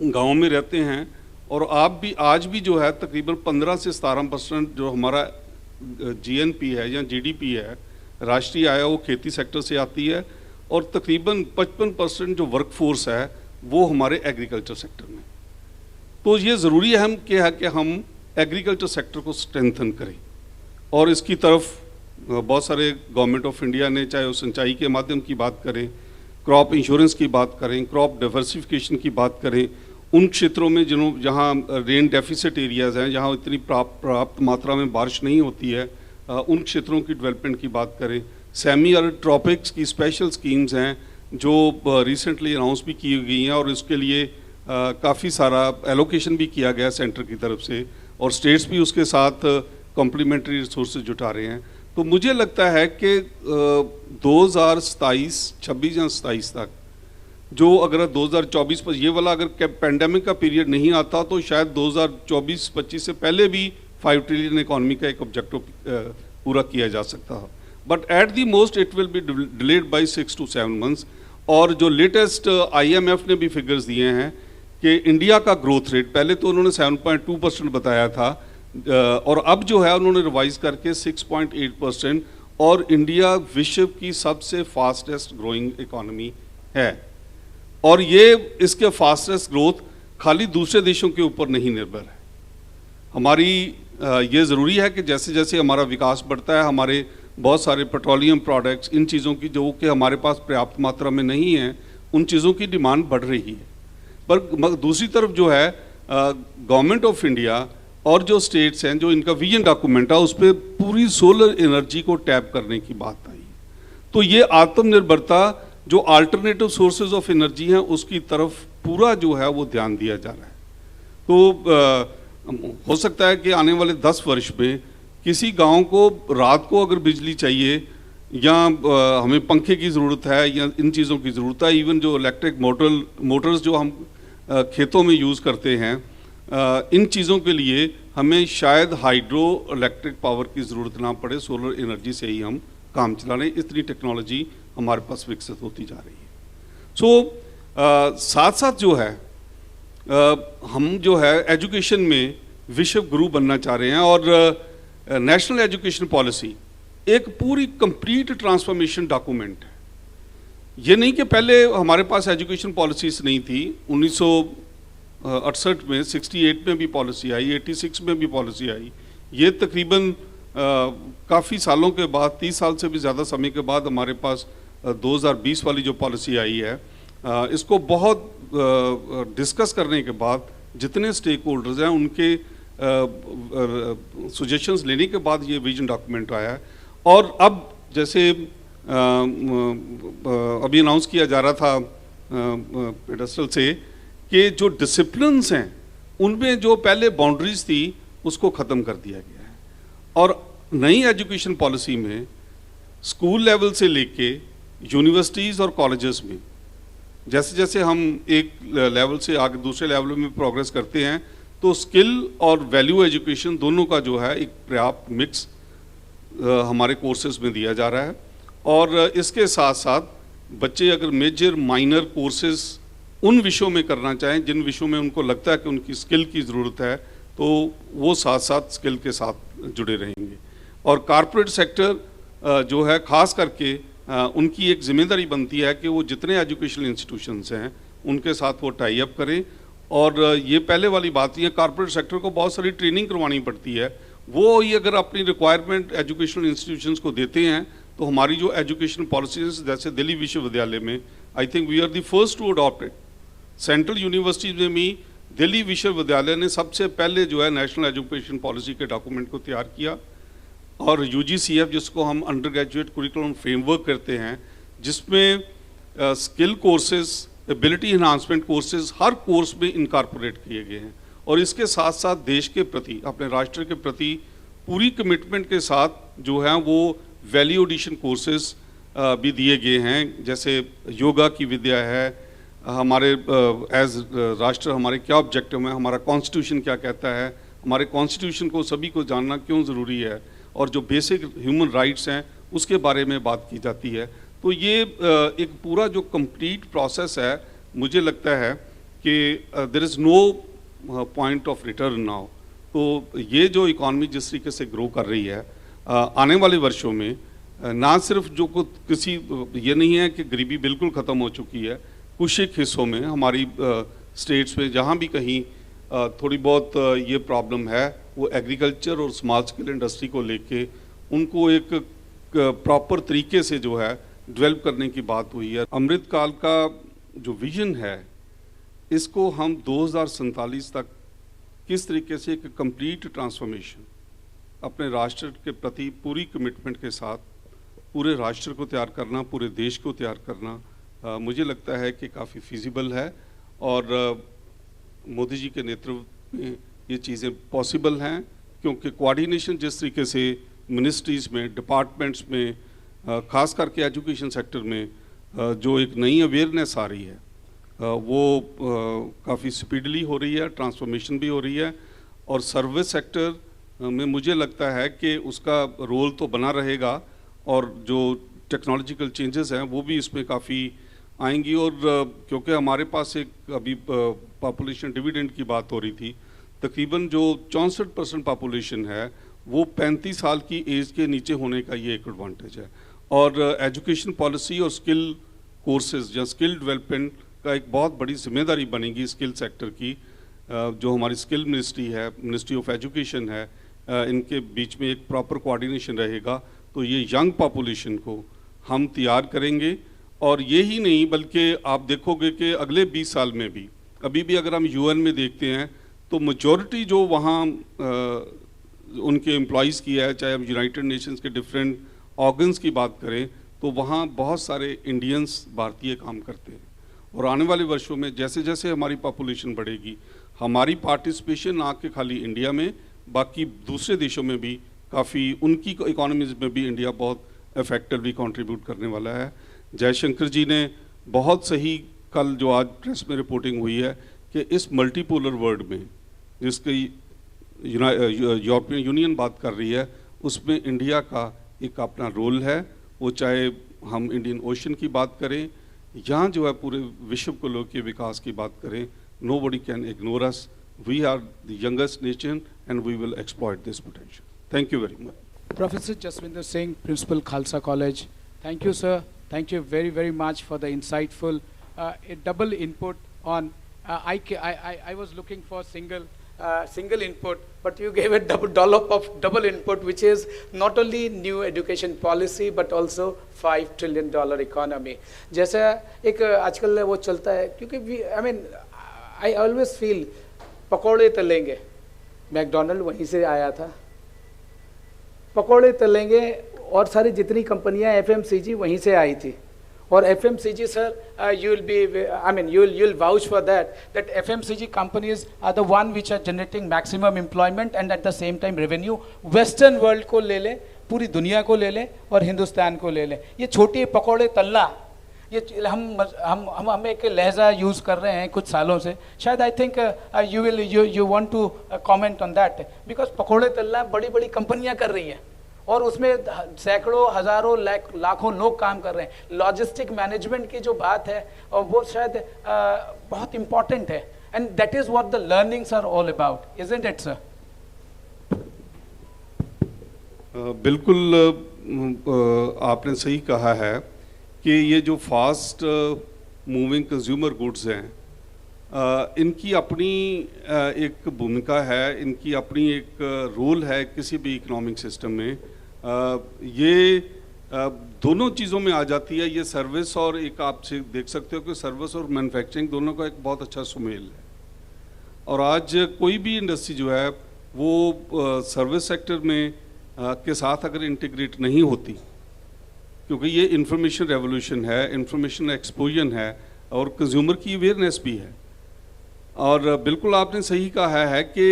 गाँव में रहते हैं और आप भी आज भी जो है तकरीबन 15 से 17% जो हमारा जीएनपी है या जीडीपी है, राष्ट्रीय आय, वो खेती सेक्टर से आती है, और तकरीबन 55% जो वर्कफोर्स है वो हमारे एग्रीकल्चर सेक्टर में। तो ये ज़रूरी है कि हम एग्रीकल्चर सेक्टर को स्ट्रेंथन करें, और इसकी तरफ बहुत सारे गवर्नमेंट ऑफ इंडिया ने, चाहे वो सिंचाई के माध्यम की बात करें, क्रॉप इंश्योरेंस की बात करें, क्रॉप डाइवर्सिफिकेशन की बात करें, उन क्षेत्रों में जहाँ रेन डेफिसिट एरियाज़ हैं, जहाँ इतनी प्राप्त मात्रा में बारिश नहीं होती है, उन क्षेत्रों की डेवलपमेंट की बात करें। सेमी एरिड ट्रॉपिक्स की स्पेशल स्कीम्स हैं जो रिसेंटली अनाउंस भी की गई हैं, और इसके लिए काफ़ी सारा एलोकेशन भी किया गया सेंटर की तरफ से, और स्टेट्स भी उसके साथ कॉम्प्लीमेंट्री रिसोर्सेज जुटा रहे हैं। तो मुझे लगता है कि 2026 या 27 तक, जो अगर 2024 पर ये वाला अगर पेंडेमिक का पीरियड नहीं आता, तो शायद 2024-25 से पहले भी 5 ट्रिलियन इकॉनमी का एक ऑब्जेक्टिव पूरा किया जा सकता है। But at the most it will be delayed by 6 to 7 months। और जो लेटेस्ट IMF ने भी फिगर्स दिए हैं कि इंडिया का ग्रोथ रेट, पहले तो उन्होंने 7.2% बताया था, और अब जो है उन्होंने रिवाइज करके 6.8%, और इंडिया विश्व की सबसे फास्टेस्ट ग्रोइंग इकॉनमी है। और ये इसके फास्टेस्ट ग्रोथ खाली दूसरे देशों के ऊपर नहीं निर्भर है। हमारी ये ज़रूरी है कि जैसे जैसे हमारा विकास बढ़ता है, हमारे बहुत सारे पेट्रोलियम प्रोडक्ट्स, इन चीज़ों की जो कि हमारे पास पर्याप्त मात्रा में नहीं है, उन चीज़ों की डिमांड बढ़ रही है। पर दूसरी तरफ जो है गवर्नमेंट ऑफ इंडिया और जो स्टेट्स हैं, जो इनका विजन डॉक्यूमेंट है, उस पर पूरी सोलर एनर्जी को टैप करने की बात आई। तो ये आत्मनिर्भरता, जो अल्टरनेटिव सोर्सेज ऑफ एनर्जी हैं, उसकी तरफ पूरा जो है वो ध्यान दिया जा रहा है। तो हो सकता है कि आने वाले 10 वर्ष में किसी गांव को रात को अगर बिजली चाहिए, या हमें पंखे की ज़रूरत है, या इन चीज़ों की ज़रूरत है, इवन जो इलेक्ट्रिक मोटर्स जो हम खेतों में यूज़ करते हैं, इन चीज़ों के लिए हमें शायद हाइड्रो इलेक्ट्रिक पावर की ज़रूरत ना पड़े, सोलर एनर्जी से ही हम काम चला रहे हैं। इतनी टेक्नोलॉजी हमारे पास विकसित होती जा रही है। साथ साथ जो है हम जो है एजुकेशन में विश्व गुरु बनना चाह रहे हैं, और नेशनल एजुकेशन पॉलिसी एक पूरी कंप्लीट ट्रांसफॉर्मेशन डॉक्यूमेंट है। ये नहीं कि पहले हमारे पास एजुकेशन पॉलिसीज नहीं थी, 1968 में, 68 में भी पॉलिसी आई, 86 में भी पॉलिसी आई। ये तकरीबन काफ़ी सालों के बाद, 30 साल से भी ज़्यादा समय के बाद हमारे पास 2020 वाली जो पॉलिसी आई है, इसको बहुत डिस्कस करने के बाद जितने स्टेक होल्डर्स हैं उनके सजेशंस लेने के बाद ये विजन डॉक्यूमेंट आया है। और अब जैसे अभी अनाउंस किया जा रहा था पेडस्टल से कि जो डिसिप्लिन्स हैं उनमें जो पहले बाउंड्रीज थी उसको ख़त्म कर दिया गया है, और नई एजुकेशन पॉलिसी में स्कूल लेवल से लेके यूनिवर्सिटीज़ और कॉलेजेस में जैसे जैसे हम एक लेवल से आगे दूसरे लेवल में प्रोग्रेस करते हैं, तो स्किल और वैल्यू एजुकेशन दोनों का जो है एक पर्याप्त मिक्स हमारे कोर्सेज में दिया जा रहा है। और इसके साथ साथ बच्चे अगर मेजर माइनर कोर्सेज उन विषयों में करना चाहें जिन विषयों में उनको लगता है कि उनकी स्किल की ज़रूरत है, तो वो साथ साथ स्किल के साथ जुड़े रहेंगे। और कॉरपोरेट सेक्टर जो है ख़ास करके उनकी एक जिम्मेदारी बनती है कि वो जितने एजुकेशनल इंस्टीट्यूशंस हैं उनके साथ वो टाई अप करें। और ये पहले वाली बात है, कॉरपोरेट सेक्टर को बहुत सारी ट्रेनिंग करवानी पड़ती है। वो ही अगर अपनी रिक्वायरमेंट एजुकेशनल इंस्टीट्यूशंस को देते हैं, तो हमारी जो एजुकेशन पॉलिसीज जैसे दिल्ली विश्वविद्यालय में, I think we are the first to adopt it. Central universities में भी दिल्ली विश्वविद्यालय ने सबसे पहले जो है नेशनल एजुकेशन पॉलिसी के डॉक्यूमेंट को तैयार किया। और UGCF, जिसको हम अंडर ग्रेजुएट कुरिकुलम फ्रेमवर्क करते हैं, जिसमें skill courses, ability enhancement courses हर कोर्स में इनकॉर्पोरेट किए गए हैं। और इसके साथ साथ देश के प्रति, अपने राष्ट्र के प्रति पूरी कमिटमेंट के साथ जो है वो वैल्यू एडिशन कोर्सेज भी दिए गए हैं। जैसे योगा की विद्या है, हमारे एज राष्ट्र हमारे क्या ऑब्जेक्टिव है, हमारा कॉन्स्टिट्यूशन क्या कहता है, हमारे कॉन्स्टिट्यूशन को सभी को जानना क्यों ज़रूरी है, और जो बेसिक ह्यूमन राइट्स हैं उसके बारे में बात की जाती है। तो ये एक पूरा जो कंप्लीट प्रोसेस है, मुझे लगता है कि there is no point of return now. तो ये जो इकॉनमी जिस तरीके से ग्रो कर रही है आने वाले वर्षों में, ना सिर्फ जो किसी ये नहीं है कि गरीबी बिल्कुल ख़त्म हो चुकी है, कुछ एक हिस्सों में हमारी स्टेट्स में जहाँ भी कहीं थोड़ी बहुत ये प्रॉब्लम है, वो एग्रीकल्चर और स्मॉल स्केल इंडस्ट्री को लेके उनको एक प्रॉपर तरीके से जो है डेवलप करने की बात हुई है। अमृतकाल का जो विजन है, इसको हम 2047 तक किस तरीके से एक कंप्लीट ट्रांसफॉर्मेशन अपने राष्ट्र के प्रति पूरी कमिटमेंट के साथ पूरे राष्ट्र को तैयार करना, पूरे देश को तैयार करना, मुझे लगता है कि काफ़ी फिजिबल है और मोदी जी के नेतृत्व में ये चीज़ें पॉसिबल हैं, क्योंकि कोऑर्डिनेशन जिस तरीके से मिनिस्ट्रीज़ में, डिपार्टमेंट्स में, ख़ास करके एजुकेशन सेक्टर में जो एक नई अवेयरनेस आ रही है, वो काफ़ी स्पीडली हो रही है, ट्रांसफॉर्मेशन भी हो रही है। और सर्विस सेक्टर में मुझे लगता है कि उसका रोल तो बना रहेगा और जो टेक्नोलॉजिकल चेंजेस हैं वो भी इसमें काफ़ी आएंगी। और क्योंकि हमारे पास एक अभी पॉपुलेशन डिविडेंड की बात हो रही थी, तकरीबन जो 64% पॉपुलेशन है वो 35 साल की एज के नीचे होने का ये एक एडवांटेज है। और एजुकेशन पॉलिसी और स्किल कोर्सेज या स्किल डेवलपमेंट का एक बहुत बड़ी जिम्मेदारी बनेगी स्किल सेक्टर की। जो हमारी स्किल मिनिस्ट्री है, मिनिस्ट्री ऑफ एजुकेशन है, इनके बीच में एक प्रॉपर कोऑर्डिनेशन रहेगा, तो ये यंग पॉपुलेशन को हम तैयार करेंगे। और ये ही नहीं बल्कि आप देखोगे कि अगले 20 साल में भी, अभी भी अगर हम यूएन में देखते हैं तो मेजॉरिटी जो वहाँ उनके एम्प्लॉइज़ की है, चाहे हम यूनाइटेड नेशंस के डिफरेंट ऑर्गन्स की बात करें, तो वहाँ बहुत सारे इंडियंस भारतीय काम करते हैं। और आने वाले वर्षों में जैसे जैसे हमारी पॉपुलेशन बढ़ेगी, हमारी पार्टिसिपेशन ना कि खाली इंडिया में, बाकी दूसरे देशों में भी काफ़ी, उनकी इकोनॉमीज में भी इंडिया बहुत इफेक्टिवली कंट्रीब्यूट करने वाला है। जयशंकर जी ने बहुत सही, कल जो आज प्रेस में रिपोर्टिंग हुई है कि इस मल्टीपोलर वर्ल्ड में जिसकी यूरोपियन यूनियन बात कर रही है, उसमें इंडिया का एक अपना रोल है। वो चाहे हम इंडियन ओशन की बात करें या जो है पूरे विश्व को लोग के विकास की बात करें, nobody can ignore us. We are the youngest nation and we will exploit this potential. Thank you very much. Professor Jaswinder Singh, Principal Khalsa College. Thank you, sir. Thank you very, very much for the insightful double input on. I was looking for single input, but you gave a double dollop of double input, which is not only new education policy but also $5 trillion economy. जैसा एक आजकल वो चलता है, क्योंकि I always feel पकौड़े तलेंगे, McDonald वहीं से आया था, पकौड़े तलेंगे और सारी जितनी कंपनियां FMCG वहीं से आई थी। और FMCG, sir, you'll vouch for that FMCG companies are the one which are generating maximum employment and at the same time revenue. Western world को ले ले, पूरी दुनिया को ले ले और हिंदुस्तान को ले ले। ये छोटी पकौड़े तलना, ये हम एक लहजा यूज़ कर रहे हैं कुछ सालों से। शायद I think you want to comment on that, because पकौड़े तलना बड़ी बड़ी कंपनियां कर रही हैं और उसमें सैकड़ों, हज़ारों, लाखों लोग काम कर रहे हैं। लॉजिस्टिक मैनेजमेंट की जो बात है और वो शायद बहुत इम्पॉर्टेंट है, and that is what the learnings are all about, isn't it sir? बिल्कुल आपने सही कहा है कि ये जो फास्ट मूविंग कंज्यूमर गुड्स हैं, इनकी अपनी एक भूमिका है, इनकी अपनी एक रोल है किसी भी इकोनॉमिक सिस्टम में। ये दोनों चीज़ों में आ जाती है, ये सर्विस और एक आप देख सकते हो कि सर्विस और मैन्युफैक्चरिंग दोनों का एक बहुत अच्छा सुमेल है। और आज कोई भी इंडस्ट्री जो है वो सर्विस सेक्टर में के साथ अगर इंटीग्रेट नहीं होती, क्योंकि ये इंफॉर्मेशन रेवोल्यूशन है, इंफॉर्मेशन एक्सपोजन है और कंज्यूमर की अवेयरनेस भी है। और बिल्कुल आपने सही कहा है कि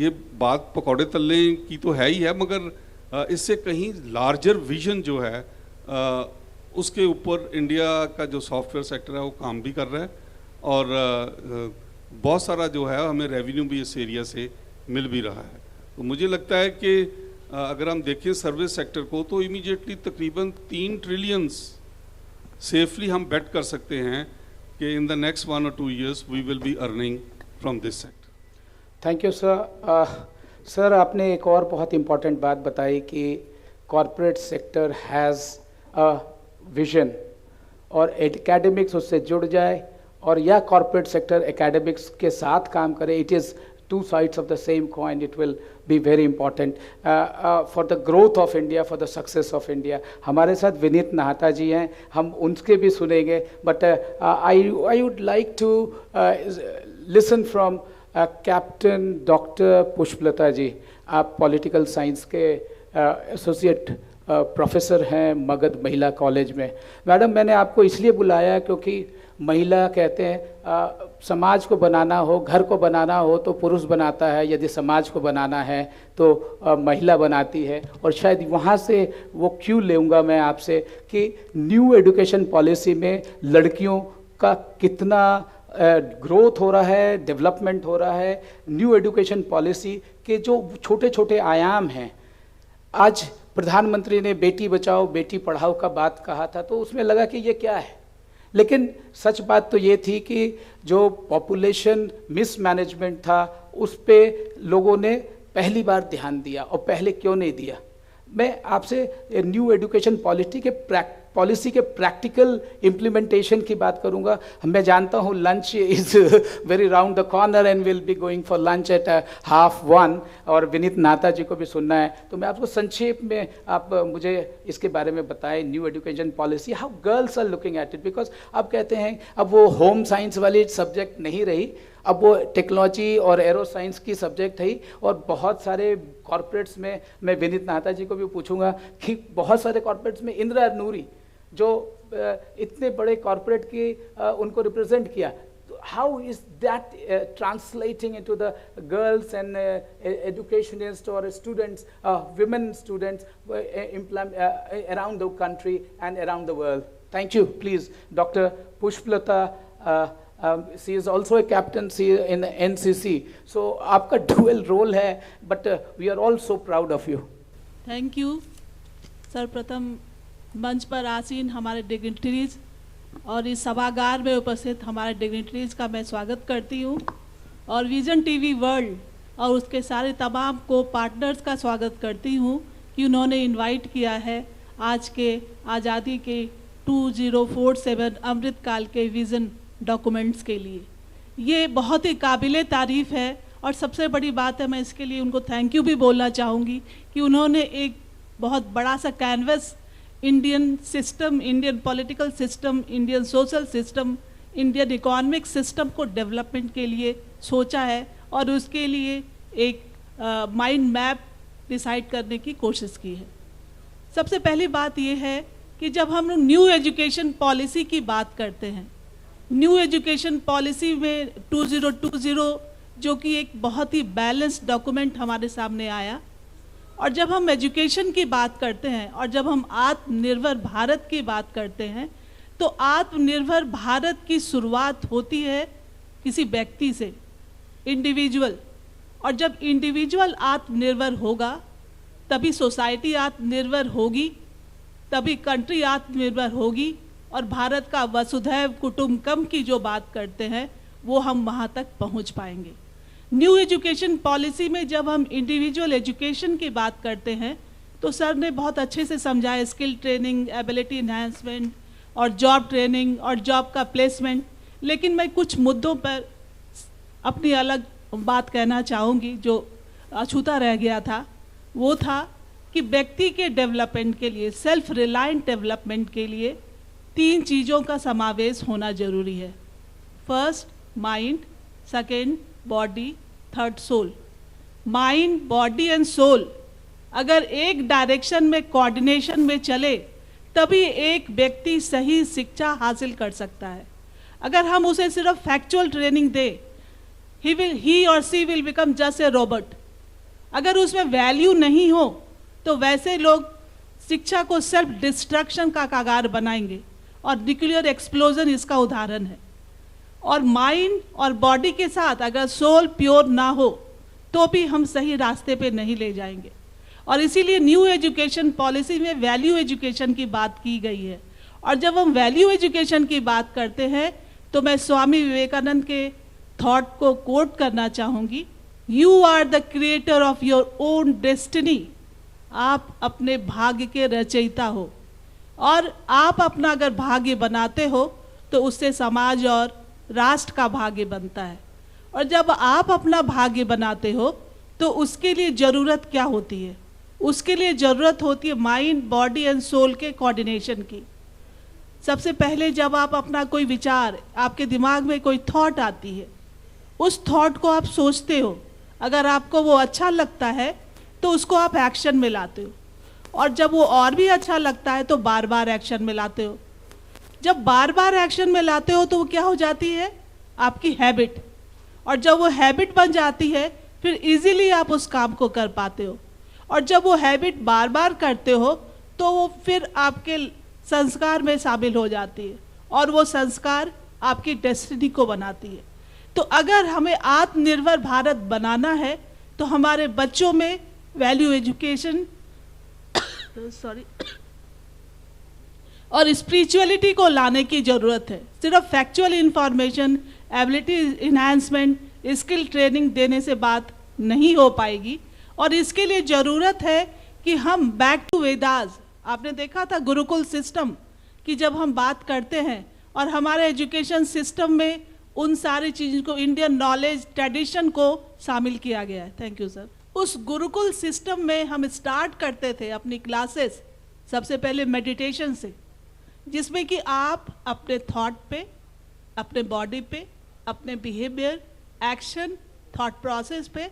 ये बात पकौड़े तलने की तो है ही है, मगर इससे कहीं लार्जर विजन जो है उसके ऊपर इंडिया का जो सॉफ्टवेयर सेक्टर है वो काम भी कर रहा है और बहुत सारा जो है हमें रेवेन्यू भी इस एरिया से मिल भी रहा है। तो मुझे लगता है कि अगर हम देखें सर्विस सेक्टर को तो इमीडिएटली तकरीबन 3 ट्रिलियन सेफली हम बेट कर सकते हैं कि in the next 1 or 2 years we will be earning from this sector. Thank you sir. Sir आपने एक और बहुत इम्पॉर्टेंट बात बताई कि corporate sector has a vision और एकेडमिक्स उससे जुड़ जाए और या कॉरपोरेट सेक्टर एकेडमिक्स के साथ काम करे। It is two sides of the same coin. It will be very important for the growth of India, for the success of India. हमारे साथ विनीत नाहता जी हैं, हम उनके भी सुनेंगे, but I would like to listen from captain doctor Pushpalata ji. आप political science के associate professor हैं मगध महिला कॉलेज में। मैडम, मैंने आपको इसलिए बुलाया क्योंकि महिला कहते हैं समाज को बनाना हो, घर को बनाना हो तो पुरुष बनाता है, यदि समाज को बनाना है तो महिला बनाती है। और शायद वहाँ से वो क्यों लूँगा मैं आपसे कि न्यू एजुकेशन पॉलिसी में लड़कियों का कितना ग्रोथ हो रहा है, डेवलपमेंट हो रहा है। न्यू एजुकेशन पॉलिसी के जो छोटे छोटे आयाम हैं, आज प्रधानमंत्री ने बेटी बचाओ बेटी पढ़ाओ का बात कहा था तो उसमें लगा कि ये क्या है, लेकिन सच बात तो ये थी कि जो पॉपुलेशन मिसमैनेजमेंट था उस पे लोगों ने पहली बार ध्यान दिया। और पहले क्यों नहीं दिया? मैं आपसे न्यू एजुकेशन पॉलिसी के प्रैक्टिकल इम्प्लीमेंटेशन की बात करूंगा। मैं जानता हूँ lunch is very round the corner and will be going for lunch at 1:30 और विनीत नाहता जी को भी सुनना है, तो मैं आपको संक्षेप में आप मुझे इसके बारे में बताएं new education policy, how girls are looking at it. Because अब कहते हैं अब वो होम साइंस वाली सब्जेक्ट नहीं रही, अब वो टेक्नोलॉजी और एरो साइंस की सब्जेक्ट है। और बहुत सारे कॉर्पोरेट्स में, मैं विनीत नाहता जी को भी पूछूंगा कि बहुत सारे कॉर्पोरेट्स में इंदिरा नूरी जो इतने बड़े कॉर्पोरेट की उनको रिप्रेजेंट किया, how is that translating into the girls and educationist और students, women students around the country and around the world? Thank you. Please, Dr. Pushpalata, she is also a captain in NCC. So आपका dual role है, but we are all so proud of you. Thank you. सर्वप्रथम मंच पर आसीन हमारे dignitaries और इस सभागार में उपस्थित हमारे डिग्निटरीज का मैं स्वागत करती हूँ, और विजन टीवी वर्ल्ड और उसके सारे तमाम को पार्टनर्स का स्वागत करती हूँ कि उन्होंने इनवाइट किया है आज के आज़ादी के 2047 अमृतकाल के विज़न डॉक्यूमेंट्स के लिए। ये बहुत ही काबिले तारीफ़ है और सबसे बड़ी बात है, मैं इसके लिए उनको थैंक यू भी बोलना चाहूँगी कि उन्होंने एक बहुत बड़ा सा canvas Indian system, Indian political system, Indian social system, Indian economic system को डेवलपमेंट के लिए सोचा है और उसके लिए एक माइंड मैप डिसाइड करने की कोशिश की है। सबसे पहली बात यह है कि जब हम लोग न्यू एजुकेशन पॉलिसी की बात करते हैं, न्यू एजुकेशन पॉलिसी में 2020 जो कि एक बहुत ही बैलेंस्ड डॉक्यूमेंट हमारे सामने आया, और जब हम एजुकेशन की बात करते हैं और जब हम आत्मनिर्भर भारत की बात करते हैं तो आत्मनिर्भर भारत की शुरुआत होती है किसी व्यक्ति से, इंडिविजुअल। और जब इंडिविजुअल आत्मनिर्भर होगा तभी सोसाइटी आत्मनिर्भर होगी, तभी कंट्री आत्मनिर्भर होगी, और भारत का वसुधैव कुटुंबकम की जो बात करते हैं वो हम वहाँ तक पहुँच पाएंगे। न्यू एजुकेशन पॉलिसी में जब हम इंडिविजुअल एजुकेशन की बात करते हैं तो सर ने बहुत अच्छे से समझाया, स्किल ट्रेनिंग, एबिलिटी इन्हांसमेंट और जॉब ट्रेनिंग और जॉब का प्लेसमेंट। लेकिन मैं कुछ मुद्दों पर अपनी अलग बात कहना चाहूँगी जो अछूता रह गया था। वो था कि व्यक्ति के डेवलपमेंट के लिए, सेल्फ रिलायंट डेवलपमेंट के लिए 3 चीज़ों का समावेश होना जरूरी है। First mind, second body, third soul. Mind, body and soul अगर एक डायरेक्शन में, कोऑर्डिनेशन में चले तभी एक व्यक्ति सही शिक्षा हासिल कर सकता है। अगर हम उसे सिर्फ फैक्चुअल ट्रेनिंग दे, ही और she will become just a robot. अगर उसमें वैल्यू नहीं हो तो वैसे लोग शिक्षा को सेल्फ डिस्ट्रक्शन का कागार बनाएंगे, और न्यूक्लियर एक्सप्लोजन इसका उदाहरण है। और माइंड और बॉडी के साथ अगर सोल प्योर ना हो तो भी हम सही रास्ते पे नहीं ले जाएंगे। और इसीलिए न्यू एजुकेशन पॉलिसी में वैल्यू एजुकेशन की बात की गई है। और जब हम वैल्यू एजुकेशन की बात करते हैं तो मैं स्वामी विवेकानंद के थॉट को कोट करना चाहूँगी। You are the creator of your own destiny. आप अपने भाग्य के रचयिता हो, और आप अपना अगर भाग्य बनाते हो तो उससे समाज और राष्ट्र का भाग्य बनता है। और जब आप अपना भाग्य बनाते हो तो उसके लिए ज़रूरत क्या होती है? उसके लिए ज़रूरत होती है माइंड, बॉडी एंड सोल के कोऑर्डिनेशन की। सबसे पहले जब आप अपना कोई विचार, आपके दिमाग में कोई थॉट आती है, उस थॉट को आप सोचते हो, अगर आपको वो अच्छा लगता है तो उसको आप एक्शन में लाते हो, और जब वो और भी अच्छा लगता है तो बार बार एक्शन में लाते हो। जब बार बार एक्शन में लाते हो तो वो क्या हो जाती है? आपकी हैबिट। और जब वो हैबिट बन जाती है फिर इजीली आप उस काम को कर पाते हो, और जब वो हैबिट बार बार करते हो तो वो फिर आपके संस्कार में शामिल हो जाती है, और वो संस्कार आपकी डेस्टिनी को बनाती है। तो अगर हमें आत्मनिर्भर भारत बनाना है तो हमारे बच्चों में वैल्यू एजुकेशन और स्पिरिचुअलिटी को लाने की ज़रूरत है। सिर्फ factual information, ability enhancement, skill training देने से बात नहीं हो पाएगी, और इसके लिए ज़रूरत है कि हम बैक टू वेदास। आपने देखा था गुरुकुल सिस्टम की जब हम बात करते हैं, और हमारे एजुकेशन सिस्टम में उन सारी चीज़ों को, इंडियन नॉलेज ट्रेडिशन को शामिल किया गया है। Thank you sir. उस गुरुकुल सिस्टम में हम स्टार्ट करते थे अपनी क्लासेस सबसे पहले मेडिटेशन से, जिसमें कि आप अपने थॉट पे, अपने बॉडी पे, अपने बिहेवियर, एक्शन, थॉट प्रोसेस पे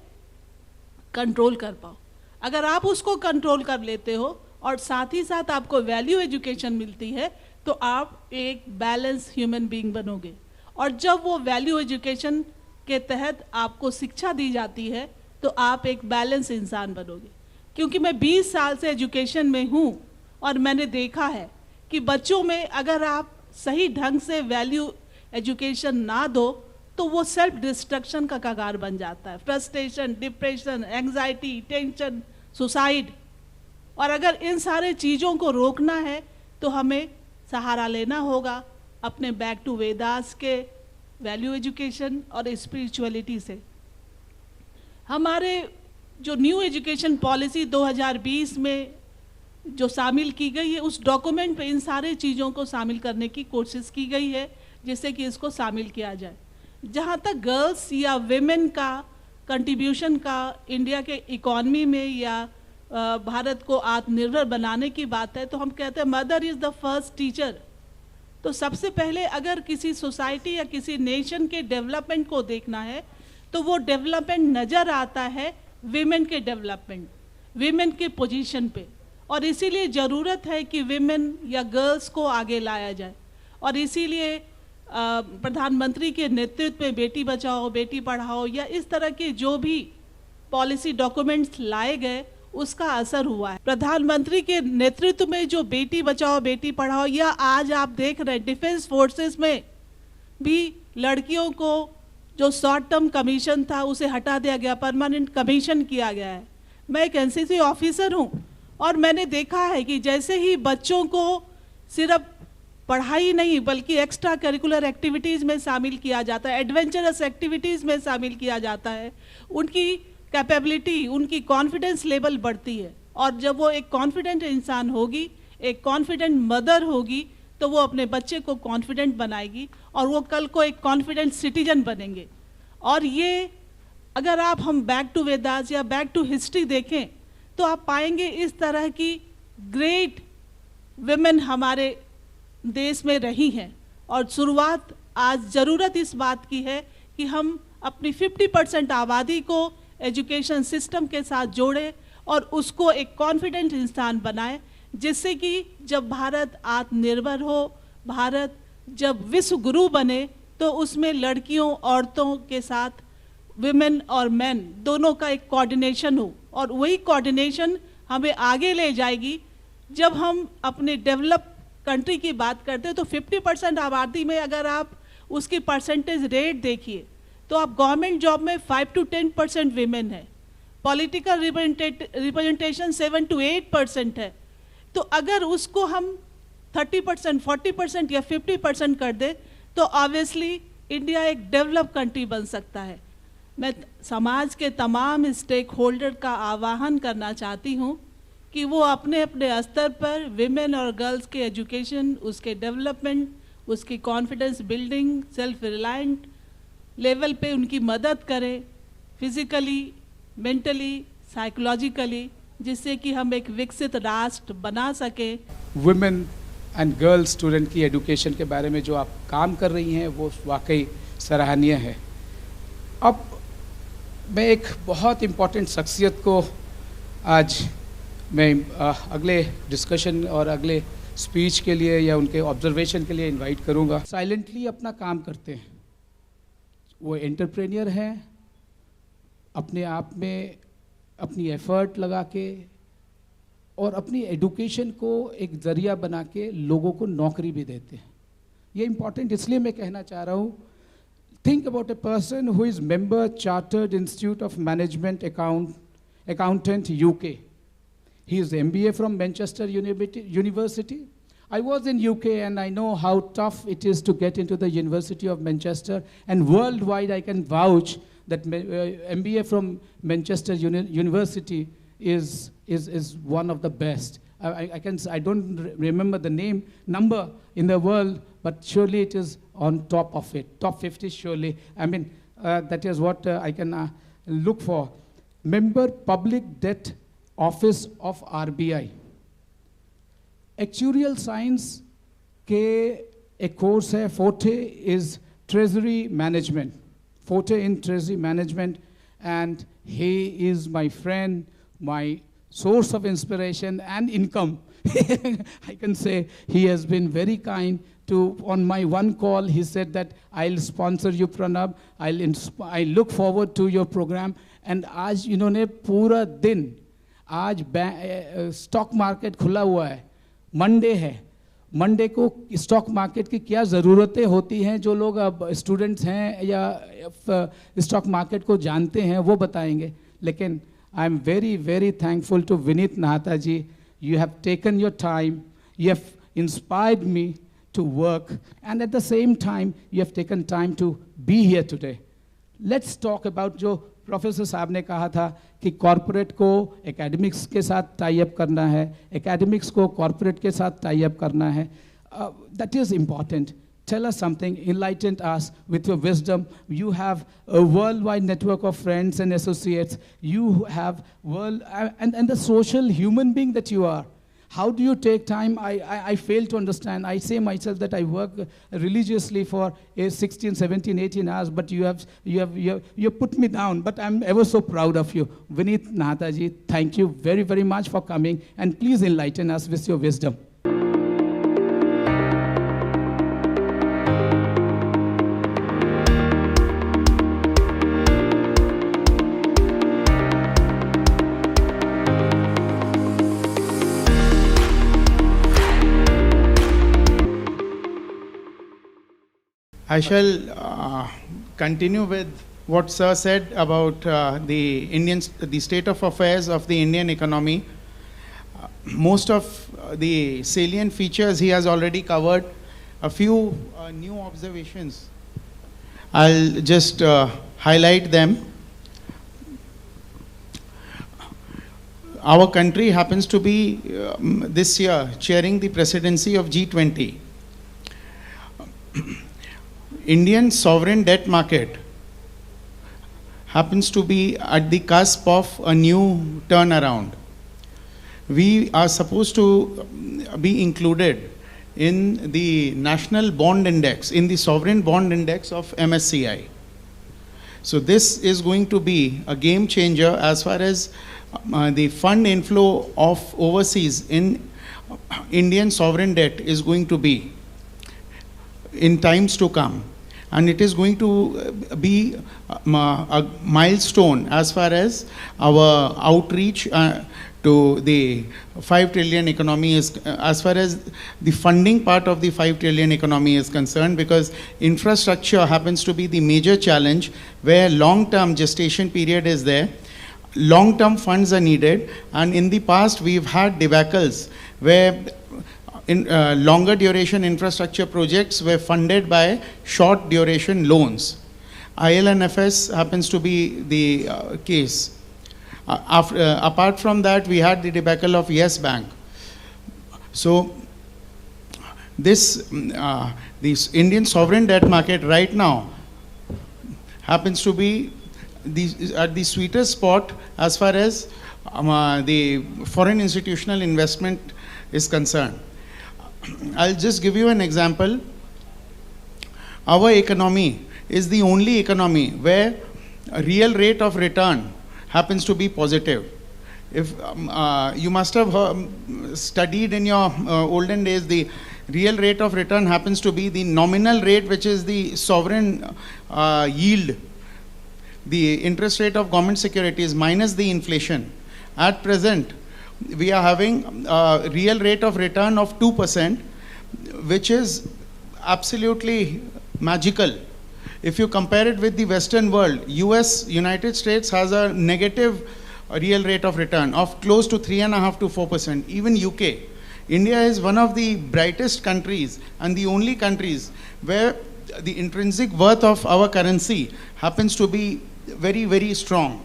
कंट्रोल कर पाओ। अगर आप उसको कंट्रोल कर लेते हो और साथ ही साथ आपको वैल्यू एजुकेशन मिलती है तो आप एक बैलेंस ह्यूमन बीइंग बनोगे। और जब वो वैल्यू एजुकेशन के तहत आपको शिक्षा दी जाती है तो आप एक बैलेंस इंसान बनोगे। क्योंकि मैं 20 साल से एजुकेशन में हूँ और मैंने देखा है कि बच्चों में अगर आप सही ढंग से वैल्यू एजुकेशन ना दो तो वो सेल्फ डिस्ट्रक्शन का कगार बन जाता है। Frustration, depression, anxiety, tension, suicide. और अगर इन सारे चीज़ों को रोकना है तो हमें सहारा लेना होगा अपने बैक टू वेदास के वैल्यू एजुकेशन और स्पिरिचुअलिटी से। हमारे जो न्यू एजुकेशन पॉलिसी 2020 में जो शामिल की गई है उस डॉक्यूमेंट पे इन सारे चीज़ों को शामिल करने की कोशिश की गई है जिससे कि इसको शामिल किया जाए। जहाँ तक गर्ल्स या विमेन का कंट्रीब्यूशन का इंडिया के इकॉनमी में या भारत को आत्मनिर्भर बनाने की बात है तो हम कहते हैं mother is the first teacher. तो सबसे पहले अगर किसी सोसाइटी या किसी नेशन के डेवलपमेंट को देखना है तो वो डेवलपमेंट नज़र आता है विमेन के डेवलपमेंट, विमेन के पोजीशन पे। और इसीलिए ज़रूरत है कि विमेन या गर्ल्स को आगे लाया जाए। और इसीलिए प्रधानमंत्री के नेतृत्व में बेटी बचाओ बेटी पढ़ाओ या इस तरह के जो भी पॉलिसी डॉक्यूमेंट्स लाए गए उसका असर हुआ है। प्रधानमंत्री के नेतृत्व में जो बेटी बचाओ बेटी पढ़ाओ या आज आप देख रहे हैं डिफेंस फोर्सेस में भी लड़कियों को जो शॉर्ट टर्म कमीशन था उसे हटा दिया गया, परमानेंट कमीशन किया गया है। मैं एक एनसीसी ऑफिसर हूँ और मैंने देखा है कि जैसे ही बच्चों को सिर्फ पढ़ाई नहीं बल्कि एक्स्ट्रा करिकुलर एक्टिविटीज़ में शामिल किया जाता है, एडवेंचरस एक्टिविटीज़ में शामिल किया जाता है, उनकी कैपेबिलिटी, उनकी कॉन्फिडेंस लेवल बढ़ती है। और जब वो एक कॉन्फिडेंट इंसान होगी, एक कॉन्फिडेंट मदर होगी तो वो अपने बच्चे को कॉन्फिडेंट बनाएगी और वो कल को एक कॉन्फिडेंट सिटीजन बनेंगे। और ये अगर आप हम बैक टू वेदास या बैक टू हिस्ट्री देखें तो आप पाएंगे इस तरह की ग्रेट विमेन हमारे देश में रही हैं। और शुरुआत आज ज़रूरत इस बात की है कि हम अपनी 50% आबादी को एजुकेशन सिस्टम के साथ जोड़ें और उसको एक कॉन्फिडेंट इंसान बनाएं, जिससे कि जब भारत आत्मनिर्भर हो, भारत जब विश्व गुरु बने तो उसमें लड़कियों औरतों के साथ विमेन और मेन दोनों का एक कोऑर्डिनेशन हो। और वही कोऑर्डिनेशन हमें आगे ले जाएगी। जब हम अपने डेवलप कंट्री की बात करते हैं तो 50% आबादी में अगर आप उसकी परसेंटेज रेट देखिए तो आप गवर्नमेंट जॉब में 5 to 10% विमेन है, पॉलिटिकल रिप्रेजेंटेशन 7 to 8% है। तो अगर उसको हम 30%, 40% या 50% कर दें तो ऑब्वियसली इंडिया एक डेवलप कंट्री बन सकता है। मैं समाज के तमाम स्टेक होल्डर का आह्वान करना चाहती हूँ कि वो अपने अपने स्तर पर विमेन और गर्ल्स के एजुकेशन, उसके डेवलपमेंट, उसकी confidence building, self reliant level पे उनकी मदद करें, फिजिकली, मेंटली, साइकोलॉजिकली, जिससे कि हम एक विकसित राष्ट्र बना सकें। वुमेन एंड गर्ल स्टूडेंट की एजुकेशन के बारे में जो आप काम कर रही हैं वो वाकई सराहनीय है। अब मैं एक बहुत इम्पॉर्टेंट शख्सियत को आज मैं अगले डिस्कशन और अगले स्पीच के लिए या उनके ऑब्जर्वेशन के लिए इनवाइट करूंगा। साइलेंटली अपना काम करते हैं, वो एंटरप्रेन्योर हैं, अपने आप में अपनी एफर्ट लगा के और अपनी एजुकेशन को एक ज़रिया बना के लोगों को नौकरी भी देते हैं। ये इम्पॉर्टेंट इसलिए मैं कहना चाह रहा हूँ। Think about a person who is member chartered institute of management accountant UK. He is MBA from Manchester University. I was in UK and I know how tough it is to get into the University of Manchester, and worldwide I can vouch that MBA from Manchester University is one of the best. I don't remember the number in the world, but surely it is on top of it, top 50 surely. I mean, that is what I can look for. Member Public Debt office of RBI. Actuarial science के एक course है, forte is treasury management, forte in treasury management, and he is my friend, my source of inspiration and income. I can say he has been very kind to, on my one call, he said that I'll sponsor you Pranab, I look forward to your program. And आज इन्होंने पूरा दिन, आज stock market खुला हुआ है, Monday है, Monday को स्टॉक मार्केट की क्या ज़रूरतें होती हैं, जो लोग अब स्टूडेंट्स हैं या स्टॉक मार्केट को जानते हैं वो बताएंगे। लेकिन I am very very thankful to Vineet Nahata ji. You have taken your time, you have inspired me to work, and at the same time you have taken time to be here today. Let's talk about, जो professor साहब ने कहा था कि corporate को academics के साथ tie up करना है, एकेडमिक्स को कॉरपोरेट के साथ टाई अप करना है, that is important. Tell us something, enlighten us with your wisdom. You have a worldwide network of friends and associates. You have and the social human being that you are. How do you take time? I fail to understand. I say myself that I work religiously for 16, 17, 18 hours, but you put me down. But I'm ever so proud of you. Vineet Nahata ji, thank you very, very much for coming, and please enlighten us with your wisdom. I shall continue with what Sir said about the state of affairs of the Indian economy. Most of the salient features he has already covered. A few new observations, I'll just highlight them. Our country happens to be this year chairing the presidency of G20. Indian sovereign debt market happens to be at the cusp of a new turnaround. We are supposed to be included in the national bond index, in the sovereign bond index of MSCI. So this is going to be a game changer as far as the fund inflow of overseas in Indian sovereign debt is going to be in times to come. And it is going to be a milestone as far as our outreach to the 5 trillion economy is, as far as the funding part of the 5 trillion economy is concerned, because infrastructure happens to be the major challenge, where long-term gestation period is there, long-term funds are needed, and in the past we've had debacles where longer duration infrastructure projects were funded by short duration loans. ILNFS happens to be the case. Apart from that, we had the debacle of Yes Bank. So this Indian sovereign debt market right now happens to be at the sweetest spot as far as the foreign institutional investment is concerned. I'll just give you an example. Our economy is the only economy where a real rate of return happens to be positive. If you must have studied in your olden days, the real rate of return happens to be the nominal rate, which is the sovereign yield, the interest rate of government securities minus the inflation. At present, we are having a real rate of return of 2%, which is absolutely magical. If you compare it with the Western world, United States has a negative real rate of return of close to 3.5 to 4%. Even UK. India is one of the brightest countries and the only countries where the intrinsic worth of our currency happens to be very, very strong.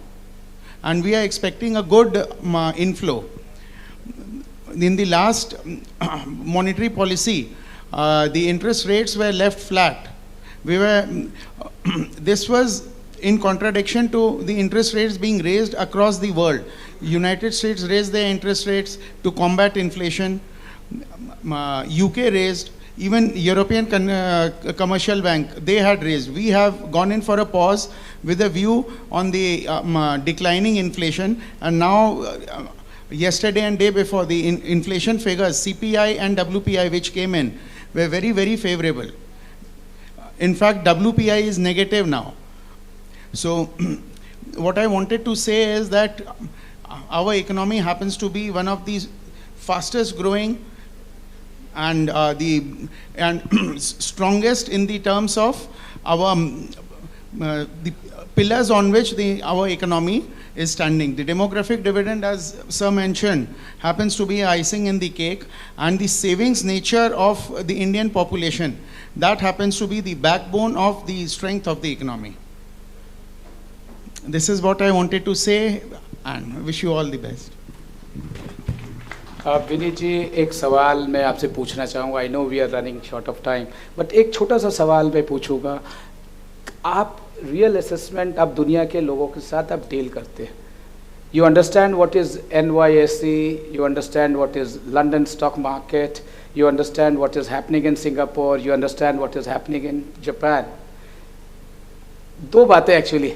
And we are expecting a good inflow. In the last monetary policy, the interest rates were left flat. This was in contradiction to the interest rates being raised across the world. United States raised their interest rates to combat inflation. UK raised, even European Commercial Bank, they had raised. We have gone in for a pause with a view on the declining inflation, and now yesterday and day before, the inflation figures, CPI and WPI, which came in, were very, very favorable. In fact, WPI is negative now. So what I wanted to say is that our economy happens to be one of the fastest growing and strongest in the terms of our the pillars on which our economy is standing. The demographic dividend, as Sir mentioned, happens to be icing in the cake, and the savings nature of the Indian population, that happens to be the backbone of the strength of the economy. This is what I wanted to say, and wish you all the best. Vineet ji, एक सवाल मैं आपसे पूछना चाहूँगा. I know we are running short of time, but एक छोटा सा सवाल मैं पूछूंगा. आप रियल असेसमेंट आप दुनिया के लोगों के साथ आप डील करते हैं. You understand what is NYSE, you understand what is London stock market, you understand what is happening in Singapore, you understand what is happening in Japan. दो बातें actually.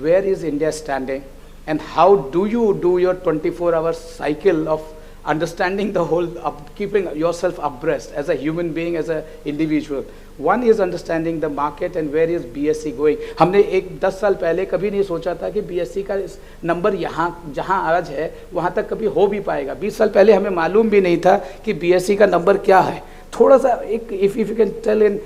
Where is India standing, and how do you do your 24-hour cycle of understanding the whole, keeping yourself abreast as a human being, as an individual? One is understanding the market and where is BSE going. हमने 10 साल पहले कभी नहीं सोचा था कि BSE का number यहाँ जहाँ आज है वहाँ तक कभी हो भी पाएगा. 20 साल पहले हमें मालूम भी नहीं था कि BSE का नंबर क्या है. थोड़ा सा एक if you can tell in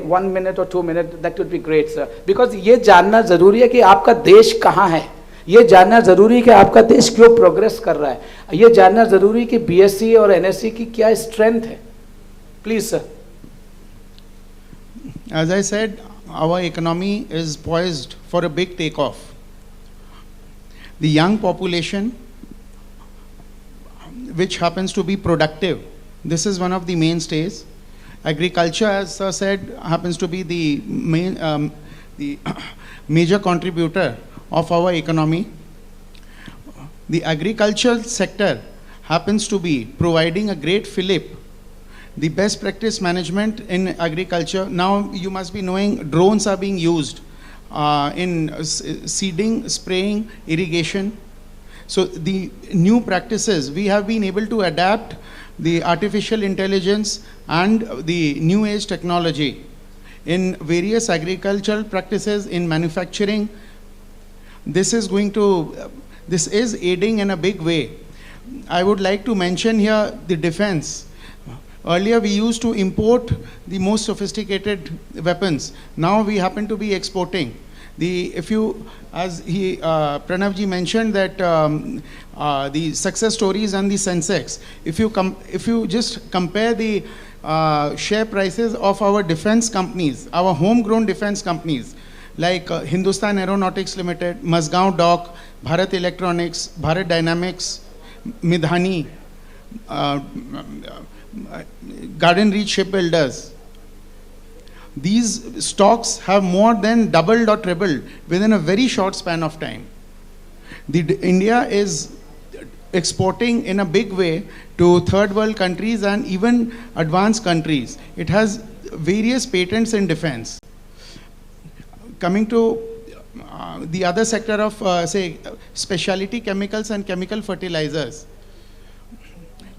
1 minute or 2 minutes, that would be great, sir. Because ये जानना ज़रूरी है कि आपका देश कहाँ है. ये जानना ज़रूरी है कि आपका देश क्यों प्रोग्रेस कर रहा है. ये जानना ज़रूरी है कि BSE और NSE की क्या स्ट्रेंथ है. Please sir. As I said, our economy is poised for a big takeoff. The young population, which happens to be productive, this is one of the mainstays. Agriculture, as Sir said, happens to be the major contributor of our economy. The agricultural sector happens to be providing a great fillip. The best practice management in agriculture. Now you must be knowing drones are being used in seeding, spraying, irrigation. So the new practices, we have been able to adapt the artificial intelligence and the new age technology in various agricultural practices, in manufacturing. This is aiding in a big way. I would like to mention here the defense. Earlier we used to import the most sophisticated weapons. Now we happen to be exporting. Pranav ji mentioned that the success stories and the Sensex. If you just compare the share prices of our defense companies, our homegrown defense companies, like Hindustan Aeronautics Limited, Mazgaon Dock, Bharat Electronics, Bharat Dynamics, Midhani, Garden Reach Shipbuilders. These stocks have more than doubled or tripled within a very short span of time. India is exporting in a big way to third world countries and even advanced countries. It has various patents in defense. Coming to the other sector of, say, specialty chemicals and chemical fertilizers.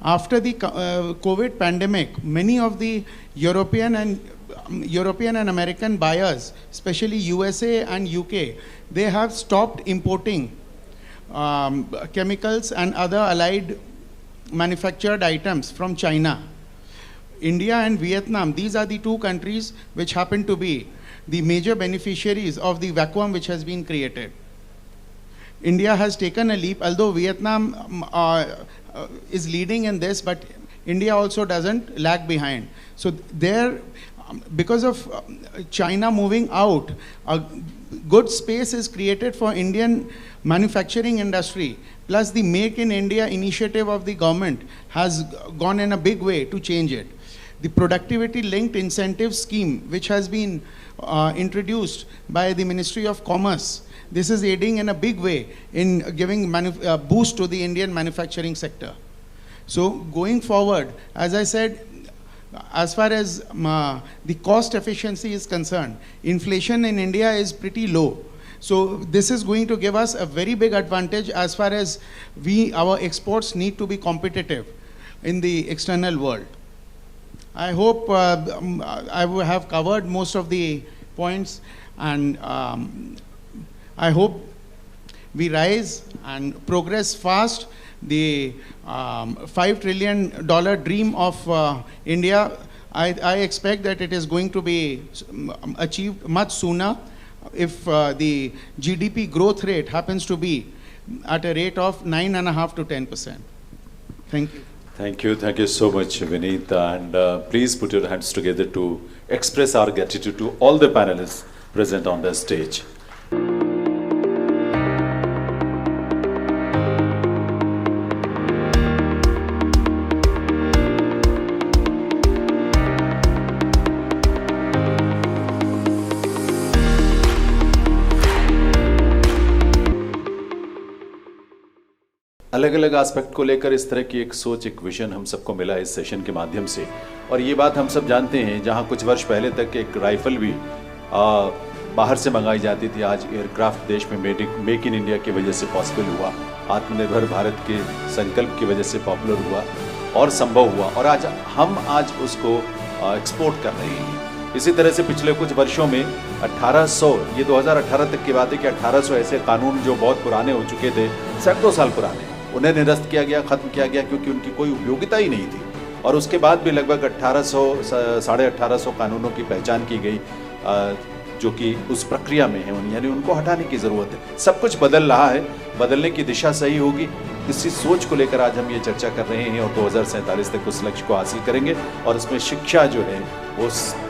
After the COVID pandemic, many of the European and American buyers, especially USA and UK, they have stopped importing chemicals and other allied manufactured items from China. India and Vietnam, these are the two countries which happen to be the major beneficiaries of the vacuum which has been created. India has taken a leap, although Vietnam is leading in this, but India also doesn't lag behind. So there, because of China moving out, a good space is created for Indian manufacturing industry. Plus the Make in India initiative of the government has gone in a big way to change it. The productivity linked incentive scheme, which has been introduced by the Ministry of Commerce, this is aiding in a big way in giving boost to the Indian manufacturing sector. So going forward, as I said, as far as the cost efficiency is concerned, inflation in India is pretty low. So this is going to give us a very big advantage as far as our exports need to be competitive in the external world. I hope I have covered most of the points, and I hope we rise and progress fast. The $5 trillion dream of India, I expect that it is going to be achieved much sooner if the GDP growth rate happens to be at a rate of 9.5% to 10%. Thank you. Thank you so much, Vineet. And please put your hands together to express our gratitude to all the panelists present on the stage. अलग अलग aspect को लेकर इस तरह की एक सोच, एक विजन हम सबको मिला इस सेशन के माध्यम से। और ये बात हम सब जानते हैं, जहां कुछ वर्ष पहले तक एक राइफल भी बाहर से मंगाई जाती थी, आज एयरक्राफ्ट देश में मेक इन इंडिया की वजह से पॉसिबल हुआ, आत्मनिर्भर भारत के संकल्प की वजह से पॉपुलर हुआ और संभव हुआ, और हम आज उसको एक्सपोर्ट कर रहे हैं। इसी तरह से पिछले कुछ वर्षों में 1800, ये 2018 तक की बात है कि 1800 ऐसे कानून जो बहुत पुराने हो चुके थे, सैकड़ों साल पुराने, उन्हें निरस्त किया गया, ख़त्म किया गया, क्योंकि उनकी कोई उपयोगिता ही नहीं थी। और उसके बाद भी लगभग 1800 कानूनों की पहचान की गई जो कि उस प्रक्रिया में है, यानी उनको हटाने की ज़रूरत है। सब कुछ बदल रहा है, बदलने की दिशा सही होगी, इसी सोच को लेकर आज हम ये चर्चा कर रहे हैं और 2047 तक उस लक्ष्य को हासिल करेंगे। और उसमें शिक्षा जो है वो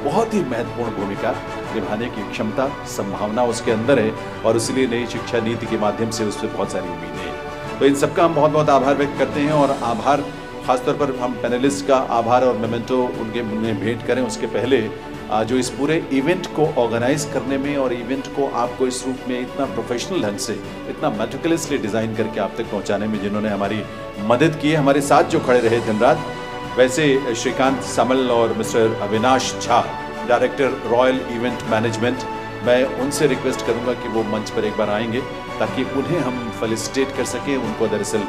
बहुत ही महत्वपूर्ण भूमिका निभाने की क्षमता, संभावना उसके अंदर है, और इसलिए नई शिक्षा नीति के माध्यम से उस पर बहुत सारी उम्मीदें हैं। तो इन सबका हम बहुत बहुत आभार व्यक्त करते हैं, और आभार खासतौर पर हम पैनलिस्ट का आभार और मेमेंटो उन्हें भेंट करें उसके पहले जो इस पूरे इवेंट को ऑर्गेनाइज करने में और इवेंट को आपको इस रूप में इतना प्रोफेशनल ढंग से, इतना मेटिकुलसली डिज़ाइन करके आप तक पहुंचाने में जिन्होंने हमारी मदद की है, हमारे साथ जो खड़े रहे दिन रात, वैसे श्रीकांत समल और mister Avinash Jha, director royal event management, मैं उनसे रिक्वेस्ट करूंगा कि वो मंच पर एक बार आएंगे ताकि उन्हें हम फेलिसिटेट कर सकें। उनको दरअसल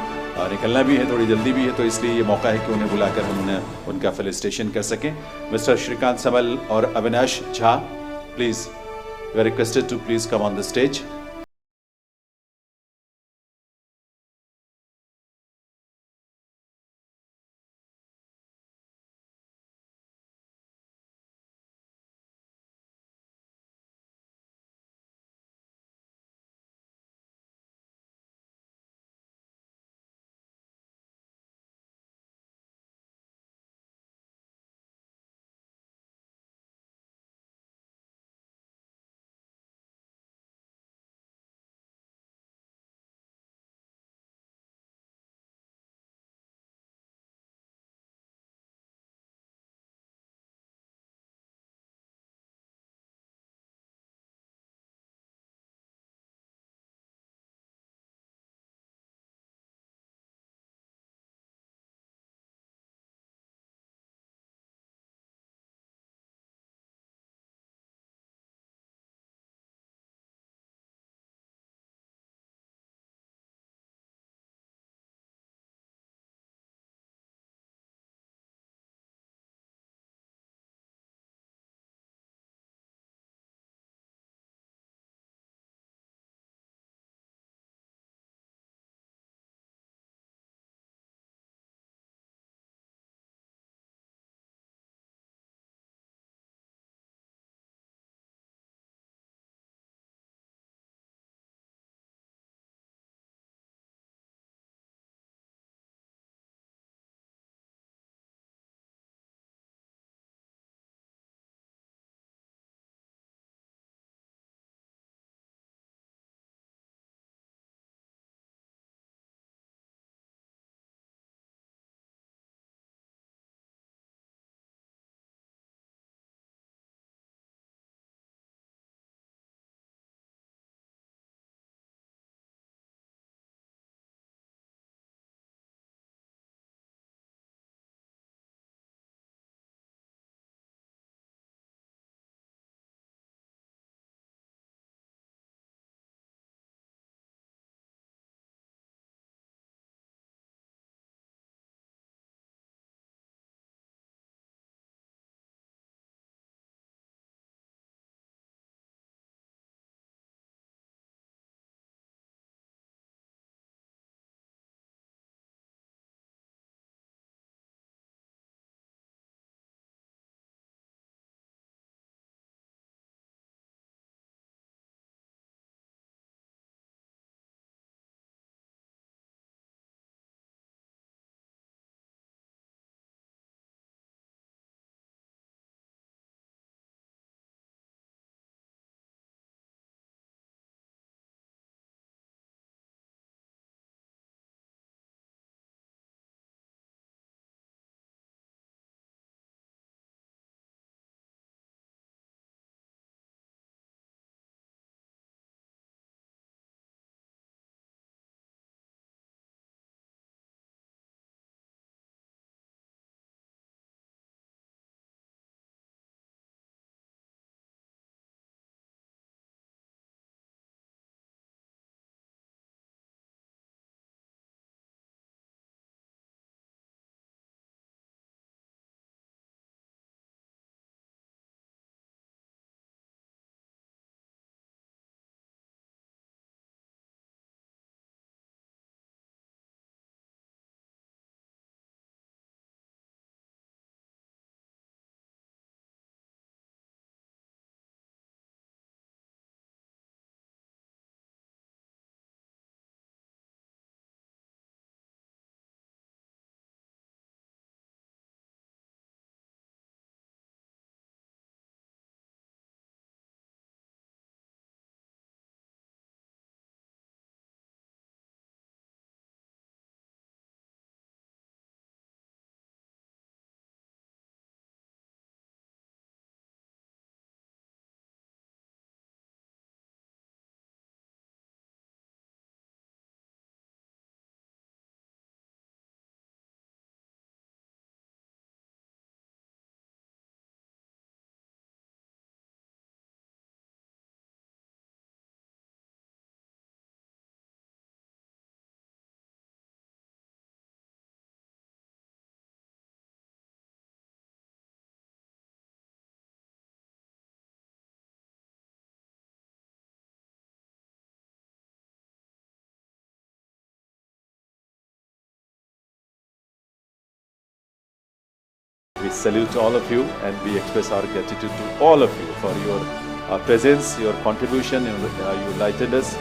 निकलना भी है, थोड़ी जल्दी भी है, तो इसलिए ये मौका है कि उन्हें बुलाकर हम उनका फेलिसिटेशन कर सकें। मिस्टर श्रीकांत समल और Avinash Jha, please, you are requested to please come on the stage. salute all of you, and we express our gratitude to all of you for your presence, your contribution. You enlightened us.